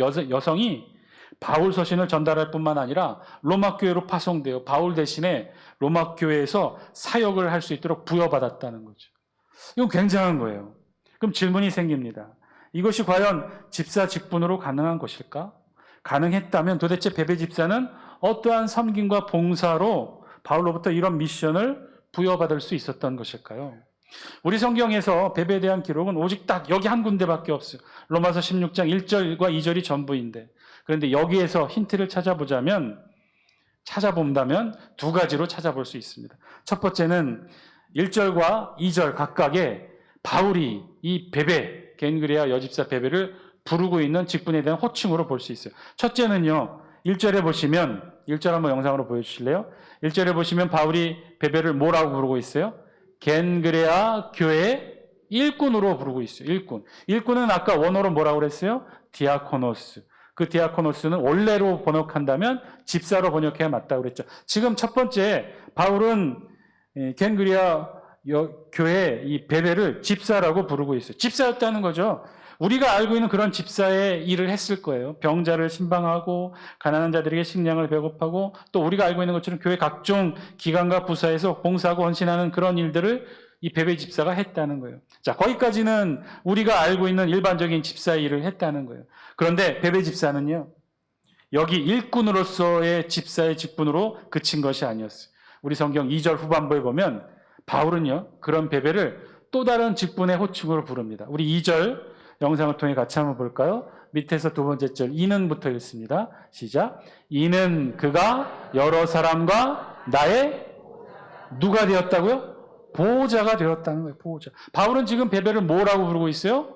바울 서신을 전달할 뿐만 아니라 로마 교회로 파송되어 바울 대신에 로마 교회에서 사역을 할 수 있도록 부여받았다는 거죠. 이건 굉장한 거예요. 그럼 질문이 생깁니다. 이것이 과연 집사 직분으로 가능한 것일까? 가능했다면 도대체 베베 집사는 어떠한 섬김과 봉사로 바울로부터 이런 미션을 부여받을 수 있었던 것일까요? 우리 성경에서 베베에 대한 기록은 오직 딱 여기 한 군데밖에 없어요. 로마서 16장 1절과 2절이 전부인데, 그런데 여기에서 힌트를 찾아본다면 두 가지로 찾아볼 수 있습니다. 첫 번째는 1절과 2절 각각에 바울이 이 베베, 겐그레아 여집사 베베를 부르고 있는 직분에 대한 호칭으로 볼 수 있어요. 첫째는요, 1절에 보시면, 1절 한번 영상으로 보여주실래요? 1절에 보시면 바울이 베베를 뭐라고 부르고 있어요? 겐그레아 교회의 일꾼으로 부르고 있어요. 일꾼은 아까 원어로 뭐라고 그랬어요? 디아코노스. 그 디아코노스는 원래로 번역한다면 집사로 번역해야 맞다고 그랬죠. 지금 첫 번째 바울은 겐그레아 교회 이 베베를 집사라고 부르고 있어요. 집사였다는 거죠. 우리가 알고 있는 그런 집사의 일을 했을 거예요. 병자를 신방하고 가난한 자들에게 식량을 배급하고 또 우리가 알고 있는 것처럼 교회 각종 기관과 부서에서 봉사하고 헌신하는 그런 일들을 이 베베 집사가 했다는 거예요. 자, 거기까지는 우리가 알고 있는 일반적인 집사의 일을 했다는 거예요. 그런데 베베 집사는요, 여기 일꾼으로서의 집사의 직분으로 그친 것이 아니었어요. 우리 성경 2절 후반부에 보면 바울은요, 그런 베베를 또 다른 직분의 호칭으로 부릅니다. 우리 2절 영상을 통해 같이 한번 볼까요? 밑에서 두 번째 절 이는부터 읽습니다. 시작. 이는 그가 여러 사람과 나의 누가 되었다고요? 보호자가 되었다는 거예요. 보호자. 바울은 지금 베베를 뭐라고 부르고 있어요?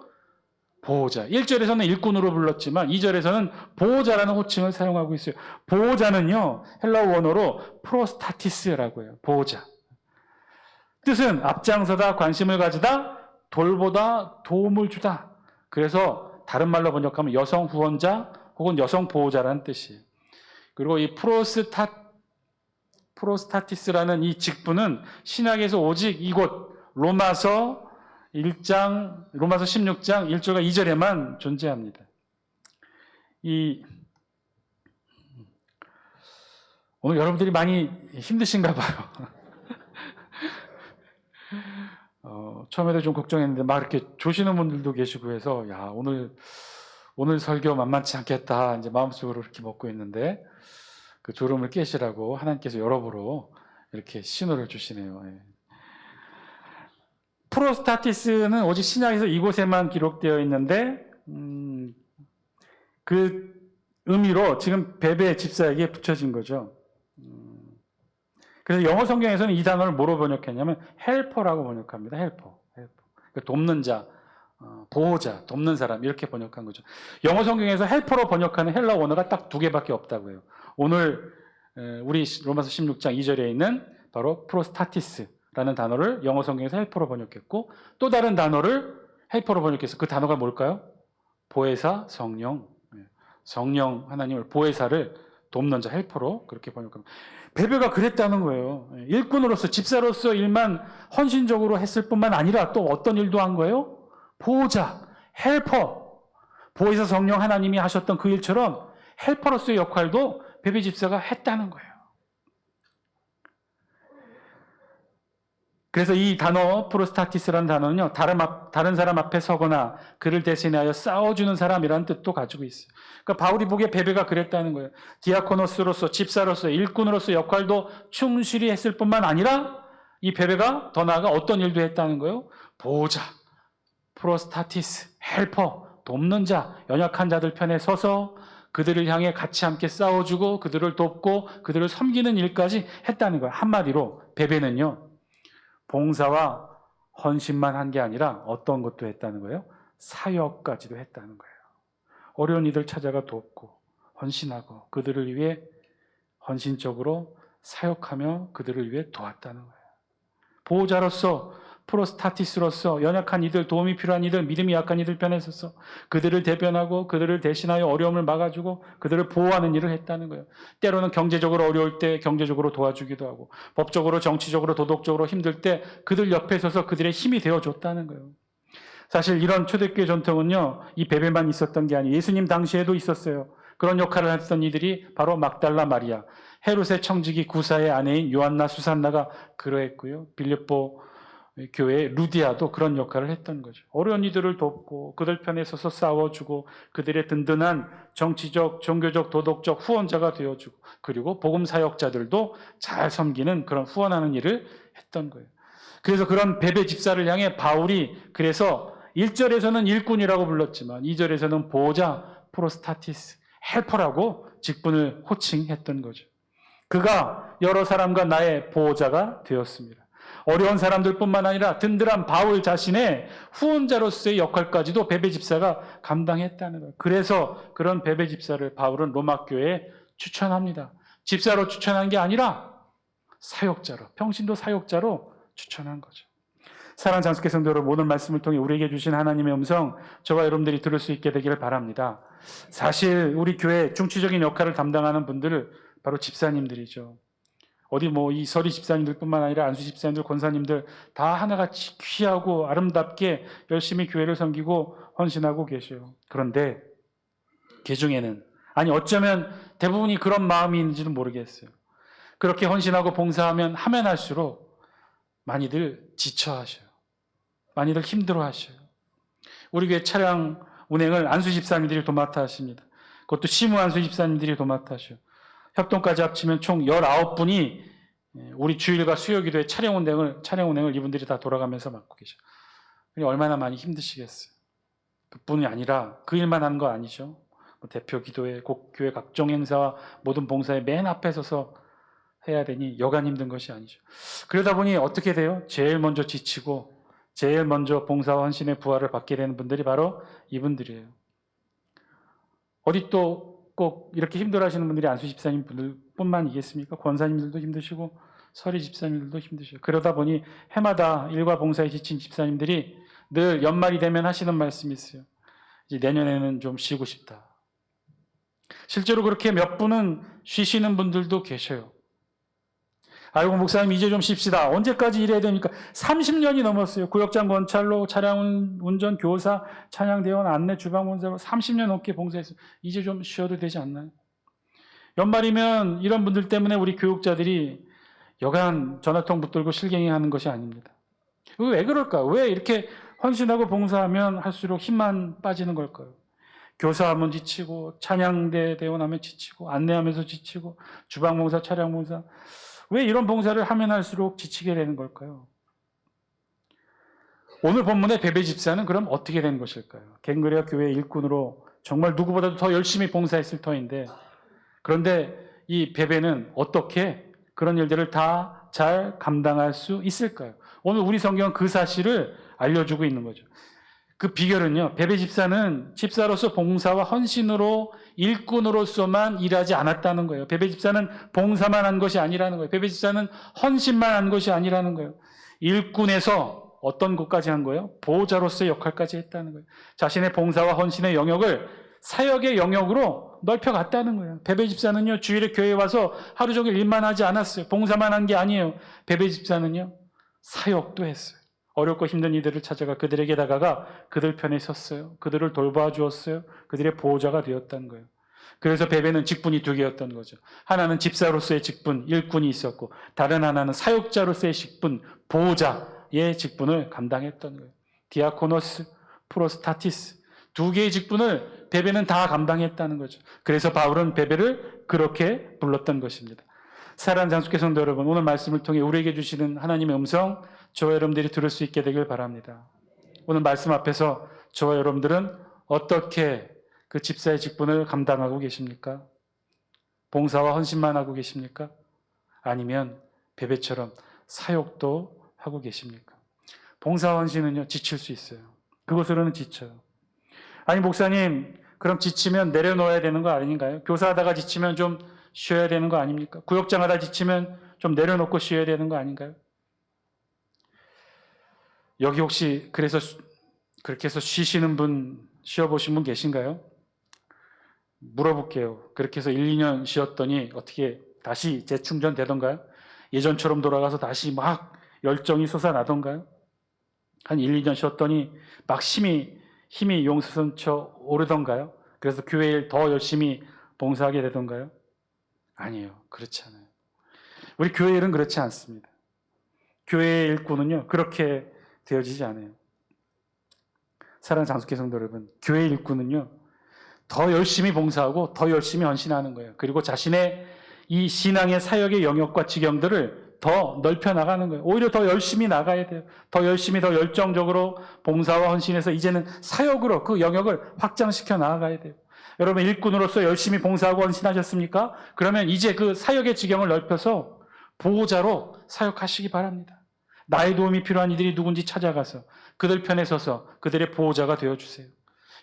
보호자. 1절에서는 일꾼으로 불렀지만 2절에서는 보호자라는 호칭을 사용하고 있어요. 보호자는요, 헬라어 원어로 프로스타티스라고 해요. 보호자. 뜻은 앞장서다, 관심을 가지다, 돌보다, 도움을 주다. 그래서 다른 말로 번역하면 여성 후원자 혹은 여성 보호자라는 뜻이에요. 그리고 이 프로스타티스라는 이 직분은 신약에서 오직 이곳 로마서 16장 1절과 2절에만 존재합니다. 오늘 여러분들이 많이 힘드신가 봐요. 처음에도 좀 걱정했는데 막 이렇게 조시는 분들도 계시고 해서 야, 오늘 설교 만만치 않겠다 이제 마음속으로 이렇게 먹고 있는데 그 졸음을 깨시라고 하나님께서 여러모로 이렇게 신호를 주시네요. 예. 프로스타티스는 오직 신약에서 이곳에만 기록되어 있는데 그 의미로 지금 베베 집사에게 붙여진 거죠. 그래서 영어 성경에서는 이 단어를 뭐로 번역했냐면 헬퍼라고 번역합니다. 헬퍼. 그러니까 돕는 자, 보호자, 돕는 사람 이렇게 번역한 거죠. 영어 성경에서 헬퍼로 번역하는 헬라 원어가 딱 두 개밖에 없다고 해요. 오늘 우리 로마서 16장 2절에 있는 바로 프로스타티스라는 단어를 영어 성경에서 헬퍼로 번역했고 또 다른 단어를 헬퍼로 번역해서 그 단어가 뭘까요? 보혜사, 성령. 성령 하나님을 보혜사를 돕는 자 헬퍼로 그렇게 번역합니다. 베베가 그랬다는 거예요. 일꾼으로서 집사로서 일만 헌신적으로 했을 뿐만 아니라 또 어떤 일도 한 거예요? 보호자, 헬퍼. 보혜사 성령 하나님이 하셨던 그 일처럼 헬퍼로서의 역할도 베베 집사가 했다는 거예요. 그래서 이 단어 프로스타티스라는 단어는요, 다른 사람 앞에 서거나 그를 대신하여 싸워주는 사람이라는 뜻도 가지고 있어요. 그러니까 바울이 보기에 베베가 그랬다는 거예요. 디아코노스로서, 집사로서, 일꾼으로서 역할도 충실히 했을 뿐만 아니라 이 베베가 더 나아가 어떤 일도 했다는 거예요? 보호자, 프로스타티스, 헬퍼, 돕는 자, 연약한 자들 편에 서서 그들을 향해 같이 함께 싸워주고 그들을 돕고 그들을 섬기는 일까지 했다는 거예요. 한마디로 베베는요, 봉사와 헌신만 한 게 아니라 어떤 것도 했다는 거예요? 사역까지도 했다는 거예요. 어려운 이들 찾아가 돕고 헌신하고 그들을 위해 헌신적으로 사역하며 그들을 위해 도왔다는 거예요. 보호자로서, 프로스타티스로서 연약한 이들, 도움이 필요한 이들, 믿음이 약한 이들 편에 서서 그들을 대변하고 그들을 대신하여 어려움을 막아주고 그들을 보호하는 일을 했다는 거예요. 때로는 경제적으로 어려울 때 경제적으로 도와주기도 하고, 법적으로, 정치적으로, 도덕적으로 힘들 때 그들 옆에 서서 그들의 힘이 되어줬다는 거예요. 사실 이런 초대교회 전통은요, 이 베베만 있었던 게 아니에요. 예수님 당시에도 있었어요. 그런 역할을 했던 이들이 바로 막달라 마리아, 헤롯의 청지기 구사의 아내인 요한나 수산나가 그러했고요. 빌립보 교회 루디아도 그런 역할을 했던 거죠. 어려운 이들을 돕고 그들 편에 서서 싸워주고 그들의 든든한 정치적, 종교적, 도덕적 후원자가 되어주고, 그리고 복음 사역자들도 잘 섬기는 그런 후원하는 일을 했던 거예요. 그래서 그런 베베 집사를 향해 바울이 그래서 1절에서는 일꾼이라고 불렀지만 2절에서는 보호자, 프로스타티스, 헬퍼라고 직분을 호칭했던 거죠. 그가 여러 사람과 나의 보호자가 되었습니다. 어려운 사람들뿐만 아니라 든든한 바울 자신의 후원자로서의 역할까지도 베베 집사가 감당했다는 거예요. 그래서 그런 베베 집사를 바울은 로마 교회에 추천합니다. 집사로 추천한 게 아니라 사역자로, 평신도 사역자로 추천한 거죠. 사랑하는 장숙회 성도 여러분, 오늘 말씀을 통해 우리에게 주신 하나님의 음성, 저와 여러분들이 들을 수 있게 되기를 바랍니다. 사실 우리 교회 중추적인 역할을 담당하는 분들은 바로 집사님들이죠. 어디 이 서리 집사님들뿐만 아니라 안수 집사님들, 권사님들 다 하나같이 귀하고 아름답게 열심히 교회를 섬기고 헌신하고 계셔요. 그런데 그 중에는, 아니 어쩌면 대부분이 그런 마음이 있는지도 모르겠어요. 그렇게 헌신하고 봉사하면 하면 할수록 많이들 지쳐하셔요. 많이들 힘들어하셔요. 우리 교회 차량 운행을 안수 집사님들이 도맡아 하십니다. 그것도 시무 안수 집사님들이 도맡아 하셔요. 협동까지 합치면 총 19분이 우리 주일과 수요기도의 차량 운행을 이분들이 다 돌아가면서 맡고 계셔요. 얼마나 많이 힘드시겠어요. 그뿐이 아니라 그 일만 하는 거 아니죠. 대표 기도회, 교회 각종 행사와 모든 봉사에 맨 앞에 서서 해야 되니 여간 힘든 것이 아니죠. 그러다 보니 어떻게 돼요? 제일 먼저 지치고 제일 먼저 봉사와 헌신의 부활을 받게 되는 분들이 바로 이분들이에요. 어디 또 꼭 이렇게 힘들어하시는 분들이 안수 집사님 분들뿐만이겠습니까? 권사님들도 힘드시고 서리 집사님들도 힘드시고, 그러다 보니 해마다 일과 봉사에 지친 집사님들이 늘 연말이 되면 하시는 말씀이 있어요. 이제 내년에는 좀 쉬고 싶다. 실제로 그렇게 몇 분은 쉬시는 분들도 계셔요. 아이고 목사님 이제 좀 쉽시다. 언제까지 일해야 됩니까? 30년이 넘었어요. 구역장 건찰로, 차량 운전 교사, 찬양대원, 안내 주방본사로 30년 넘게 봉사했어요. 이제 좀 쉬어도 되지 않나요? 연말이면 이런 분들 때문에 우리 교육자들이 여간 전화통 붙들고 실갱이하는 것이 아닙니다. 왜 그럴까요? 왜 이렇게 헌신하고 봉사하면 할수록 힘만 빠지는 걸까요? 교사하면 지치고, 찬양대 대원하면 지치고, 안내하면서 지치고, 주방봉사, 차량봉사, 왜 이런 봉사를 하면 할수록 지치게 되는 걸까요? 오늘 본문의 베베 집사는 그럼 어떻게 된 것일까요? 갱그레아 교회 일꾼으로 정말 누구보다도 더 열심히 봉사했을 터인데, 그런데 이 베베는 어떻게 그런 일들을 다 잘 감당할 수 있을까요? 오늘 우리 성경은 그 사실을 알려주고 있는 거죠. 그 비결은요, 베베 집사는 집사로서 봉사와 헌신으로 일꾼으로서만 일하지 않았다는 거예요. 베베 집사는 봉사만 한 것이 아니라는 거예요. 베베 집사는 헌신만 한 것이 아니라는 거예요. 일꾼에서 어떤 것까지 한 거예요? 보호자로서의 역할까지 했다는 거예요. 자신의 봉사와 헌신의 영역을 사역의 영역으로 넓혀갔다는 거예요. 베베 집사는요, 주일에 교회에 와서 하루 종일 일만 하지 않았어요. 봉사만 한 게 아니에요. 베베 집사는요, 사역도 했어요. 어렵고 힘든 이들을 찾아가 그들에게 다가가 그들 편에 섰어요. 그들을 돌봐 주었어요. 그들의 보호자가 되었다는 거예요. 그래서 베베는 직분이 두 개였던 거죠. 하나는 집사로서의 직분, 일꾼이 있었고, 다른 하나는 사역자로서의 직분, 보호자의 직분을 감당했던 거예요. 디아코노스, 프로스타티스, 두 개의 직분을 베베는 다 감당했다는 거죠. 그래서 바울은 베베를 그렇게 불렀던 것입니다. 사랑하는 장수교 성도 여러분, 오늘 말씀을 통해 우리에게 주시는 하나님의 음성 저와 여러분들이 들을 수 있게 되길 바랍니다. 오늘 말씀 앞에서 저와 여러분들은 어떻게 그 집사의 직분을 감당하고 계십니까? 봉사와 헌신만 하고 계십니까? 아니면 베베처럼 사역도 하고 계십니까? 봉사와 헌신은요, 지칠 수 있어요. 그것으로는 지쳐요. 아니, 목사님, 그럼 지치면 내려놓아야 되는 거 아닌가요? 교사하다가 지치면 좀 쉬어야 되는 거 아닙니까? 구역장 하다 지치면 좀 내려놓고 쉬어야 되는 거 아닌가요? 여기 혹시 그래서 그렇게 해서 쉬시는 분, 쉬어보신 분 계신가요? 물어볼게요. 그렇게 해서 1, 2년 쉬었더니 어떻게 다시 재충전되던가요? 예전처럼 돌아가서 다시 막 열정이 솟아나던가요? 한 1, 2년 쉬었더니 막 힘이 용솟쳐 오르던가요? 그래서 교회 일 더 열심히 봉사하게 되던가요? 아니에요. 그렇지 않아요. 우리 교회 일은 그렇지 않습니다. 교회의 일꾼은요, 그렇게 되어지지 않아요. 사랑하는 장수교 성도 여러분, 교회 일꾼은요, 더 열심히 봉사하고 더 열심히 헌신하는 거예요. 그리고 자신의 이 신앙의 사역의 영역과 지경들을 더 넓혀 나가는 거예요. 오히려 더 열심히 나가야 돼요. 더 열심히, 더 열정적으로 봉사와 헌신해서 이제는 사역으로 그 영역을 확장시켜 나아가야 돼요. 여러분, 일꾼으로서 열심히 봉사하고 헌신하셨습니까? 그러면 이제 그 사역의 지경을 넓혀서 보호자로 사역하시기 바랍니다. 나의 도움이 필요한 이들이 누군지 찾아가서 그들 편에 서서 그들의 보호자가 되어주세요.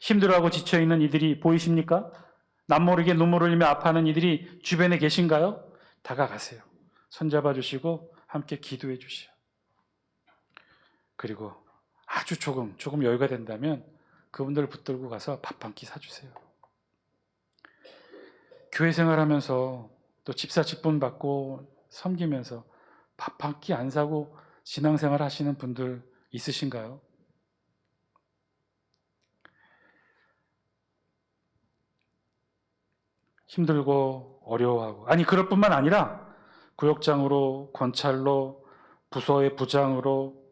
힘들어하고 지쳐있는 이들이 보이십니까? 남모르게 눈물을 흘리며 아파하는 이들이 주변에 계신가요? 다가가세요. 손잡아 주시고 함께 기도해 주시오. 그리고 아주 조금 여유가 된다면 그분들을 붙들고 가서 밥 한 끼 사주세요. 교회 생활하면서 또 집사 직분 받고 섬기면서 밥 한 끼 안 사고 신앙생활 하시는 분들 있으신가요? 힘들고 어려워하고, 아니 그럴 뿐만 아니라 구역장으로, 권찰로, 부서의 부장으로,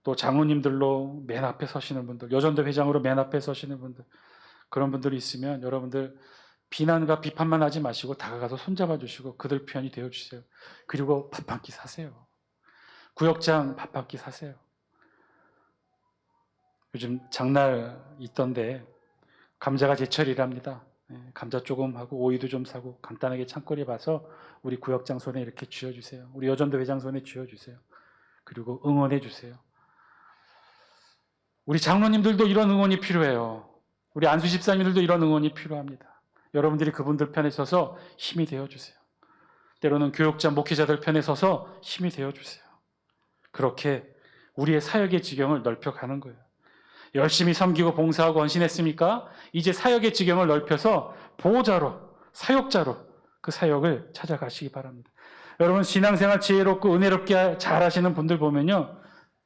또 장로님들로 맨 앞에 서시는 분들, 여전도 회장으로 맨 앞에 서시는 분들, 그런 분들이 있으면 여러분들 비난과 비판만 하지 마시고 다가가서 손잡아 주시고 그들 편이 되어 주세요. 그리고 밥 한 끼 사세요. 구역장 밥 한 끼 사세요. 요즘 장날 있던데 감자가 제철이랍니다. 감자 조금 하고 오이도 좀 사고 간단하게 창거리에 봐서 우리 구역장 손에 이렇게 쥐어주세요. 우리 여전도 회장 손에 쥐어주세요. 그리고 응원해 주세요. 우리 장로님들도 이런 응원이 필요해요. 우리 안수 집사님들도 이런 응원이 필요합니다. 여러분들이 그분들 편에 서서 힘이 되어주세요. 때로는 교육자, 목회자들 편에 서서 힘이 되어주세요. 그렇게 우리의 사역의 지경을 넓혀가는 거예요. 열심히 섬기고 봉사하고 헌신했습니까? 이제 사역의 지경을 넓혀서 보호자로, 사역자로 그 사역을 찾아가시기 바랍니다. 여러분, 신앙생활 지혜롭고 은혜롭게 잘하시는 분들 보면요,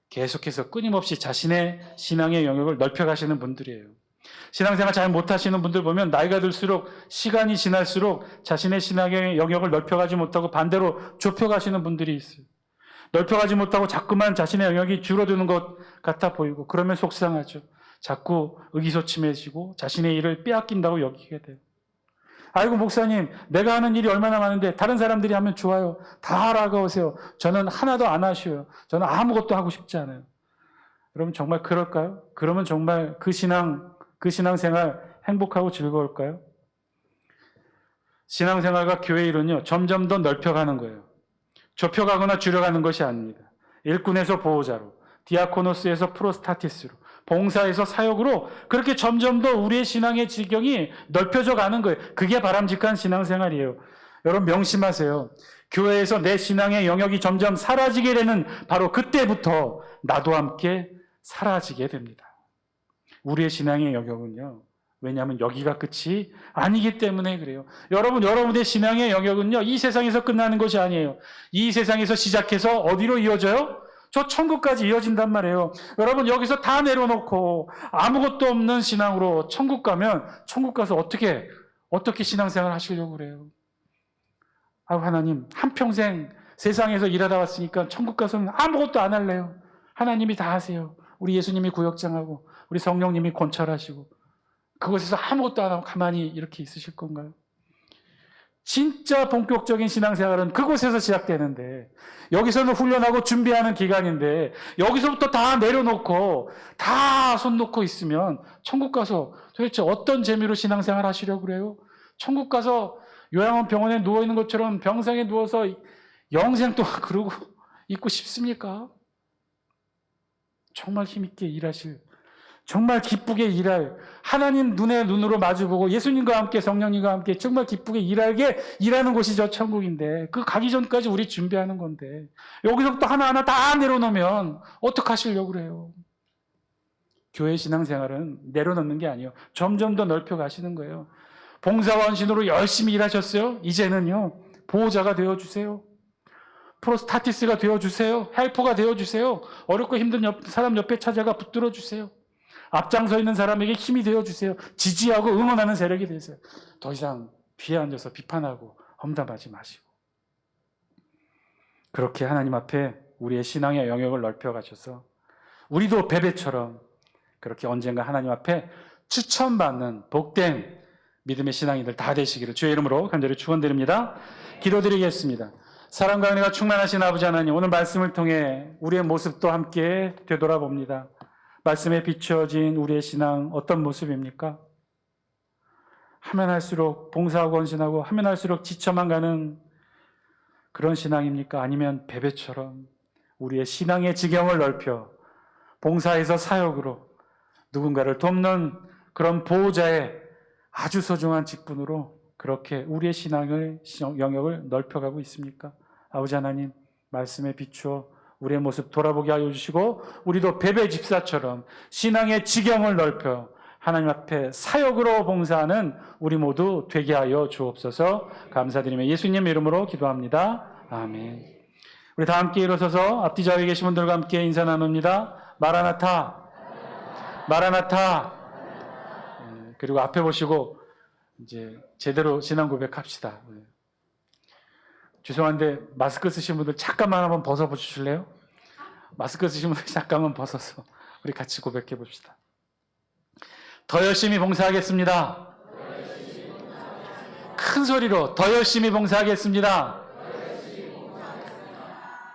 계속해서 끊임없이 자신의 신앙의 영역을 넓혀가시는 분들이에요. 신앙생활 잘 못하시는 분들 보면 나이가 들수록, 시간이 지날수록 자신의 신앙의 영역을 넓혀가지 못하고 반대로 좁혀가시는 분들이 있어요. 넓혀가지 못하고 자꾸만 자신의 영역이 줄어드는 것 같아 보이고, 그러면 속상하죠. 자꾸 의기소침해지고 자신의 일을 빼앗긴다고 여기게 돼요. 아이고 목사님, 내가 하는 일이 얼마나 많은데 다른 사람들이 하면 좋아요. 다 하라고 하세요. 저는 하나도 안 하셔요. 저는 아무것도 하고 싶지 않아요. 여러분 정말 그럴까요? 그러면 정말 그 신앙생활 행복하고 즐거울까요? 신앙생활과 교회 일은요, 점점 더 넓혀가는 거예요. 좁혀가거나 줄여가는 것이 아닙니다. 일꾼에서 보호자로, 디아코노스에서 프로스타티스로, 봉사에서 사역으로 그렇게 점점 더 우리의 신앙의 지경이 넓혀져 가는 거예요. 그게 바람직한 신앙생활이에요. 여러분 명심하세요. 교회에서 내 신앙의 영역이 점점 사라지게 되는 바로 그때부터 나도 함께 사라지게 됩니다. 우리의 신앙의 영역은요, 왜냐하면 여기가 끝이 아니기 때문에 그래요. 여러분의 신앙의 영역은요, 이 세상에서 끝나는 것이 아니에요. 이 세상에서 시작해서 어디로 이어져요? 저 천국까지 이어진단 말이에요. 여러분 여기서 다 내려놓고 아무것도 없는 신앙으로 천국 가면 천국 가서 어떻게 신앙생활 하시려고 그래요? 하나님, 한평생 세상에서 일하다 왔으니까 천국 가서는 아무것도 안 할래요. 하나님이 다 하세요. 우리 예수님이 구역장하고 우리 성령님이 권찰하시고 그곳에서 아무것도 안 하고 가만히 이렇게 있으실 건가요? 진짜 본격적인 신앙생활은 그곳에서 시작되는데, 여기서는 훈련하고 준비하는 기간인데, 여기서부터 다 내려놓고 다 손 놓고 있으면 천국 가서 도대체 어떤 재미로 신앙생활 하시려고 그래요? 천국 가서 요양원 병원에 누워있는 것처럼 병상에 누워서 영생 동안 그러고 있고 싶습니까? 정말 힘있게 일하실, 정말 기쁘게 일할, 하나님 눈으로 마주보고 예수님과 함께 성령님과 함께 정말 기쁘게 일하는 곳이 저 천국인데, 그 가기 전까지 우리 준비하는 건데, 여기서부터 하나하나 다 내려놓으면 어떡하시려고 그래요? 교회 신앙생활은 내려놓는 게 아니에요. 점점 더 넓혀 가시는 거예요. 봉사원신으로 열심히 일하셨어요? 이제는요, 보호자가 되어주세요. 프로스타티스가 되어주세요. 헬퍼가 되어주세요. 어렵고 힘든 사람 옆에 찾아가 붙들어주세요. 앞장서 있는 사람에게 힘이 되어주세요. 지지하고 응원하는 세력이 되세요. 더 이상 뒤에 앉아서 비판하고 험담하지 마시고, 그렇게 하나님 앞에 우리의 신앙의 영역을 넓혀 가셔서 우리도 베베처럼 그렇게 언젠가 하나님 앞에 추천받는 복된 믿음의 신앙인들 다 되시기를 주의 이름으로 간절히 축원드립니다. 기도드리겠습니다. 사랑과 은혜가 충만하신 아버지 하나님, 오늘 말씀을 통해 우리의 모습도 함께 되돌아봅니다. 말씀에 비추어진 우리의 신앙 어떤 모습입니까? 하면 할수록 봉사하고 헌신하고 하면 할수록 지쳐만 가는 그런 신앙입니까? 아니면 베베처럼 우리의 신앙의 지경을 넓혀 봉사에서 사역으로 누군가를 돕는 그런 보호자의 아주 소중한 직분으로 그렇게 우리의 신앙의 영역을 넓혀가고 있습니까? 아버지 하나님, 말씀에 비추어 우리의 모습 돌아보게 하여 주시고, 우리도 베베 집사처럼 신앙의 지경을 넓혀 하나님 앞에 사역으로 봉사하는 우리 모두 되게 하여 주옵소서. 감사드리며 예수님 이름으로 기도합니다. 아멘. 우리 다 함께 일어서서 앞뒤 좌우에 계신 분들과 함께 인사 나눕니다. 마라나타, 마라나타. 그리고 앞에 보시고 이제 제대로 신앙 고백합시다. 죄송한데 마스크 쓰신 분들 잠깐만 한번 벗어 주실래요? 마스크 쓰신 분들 잠깐만 벗어서 우리 같이 고백해 봅시다. 더 열심히 봉사하겠습니다. 큰 소리로 더 열심히 봉사하겠습니다.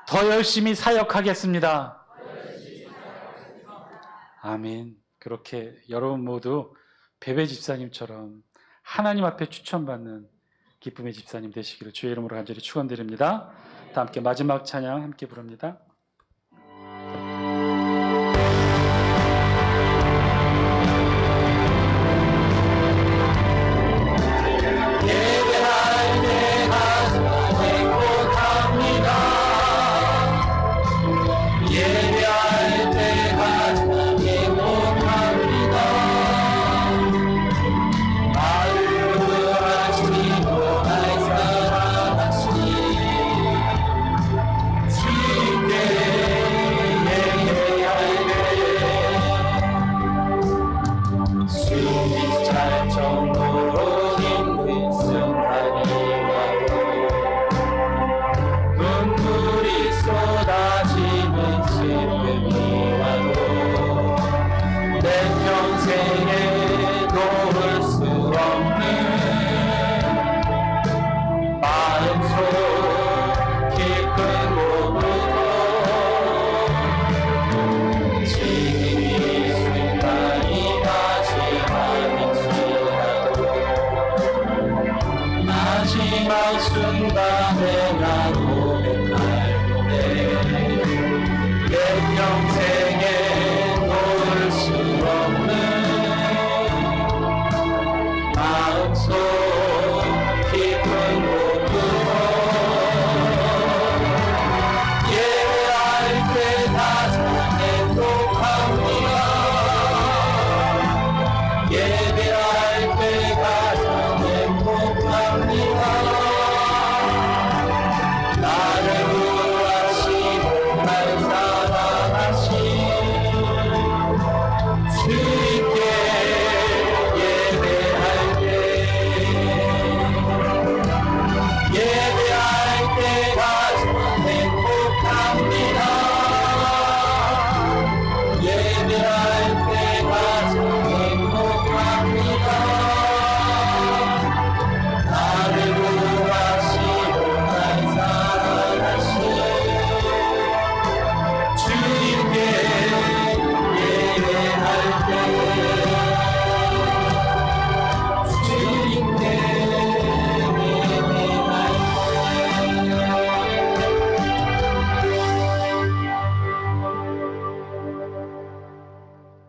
더 열심히 사역하겠습니다. 아멘. 그렇게 여러분 모두 베베 집사님처럼 하나님 앞에 추천받는 기쁨의 집사님 되시기를 주의 이름으로 간절히 축원드립니다. 다 함께 마지막 찬양 함께 부릅니다. 예배할 때 가장 행복합니다.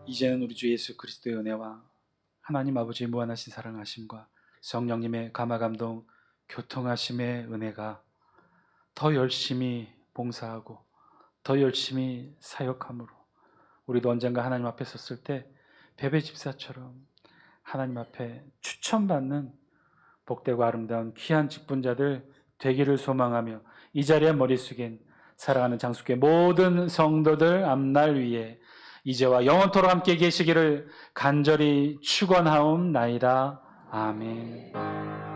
이제는 우리 주 예수 그리스도의 은혜와 하나님 아버지의 무한하신 사랑하심과 성령님의 감화감동 교통하심의 은혜가 더 열심히 봉사하고 더 열심히 사역함으로 우리도 언젠가 하나님 앞에 섰을 때 베베 집사처럼 하나님 앞에 추천받는 복되고 아름다운 귀한 직분자들 되기를 소망하며 이 자리에 머리 숙인 사랑하는 장수교회 모든 성도들 앞날 위에 이제와 영원토록 함께 계시기를 간절히 축원하옵나이다. 아멘.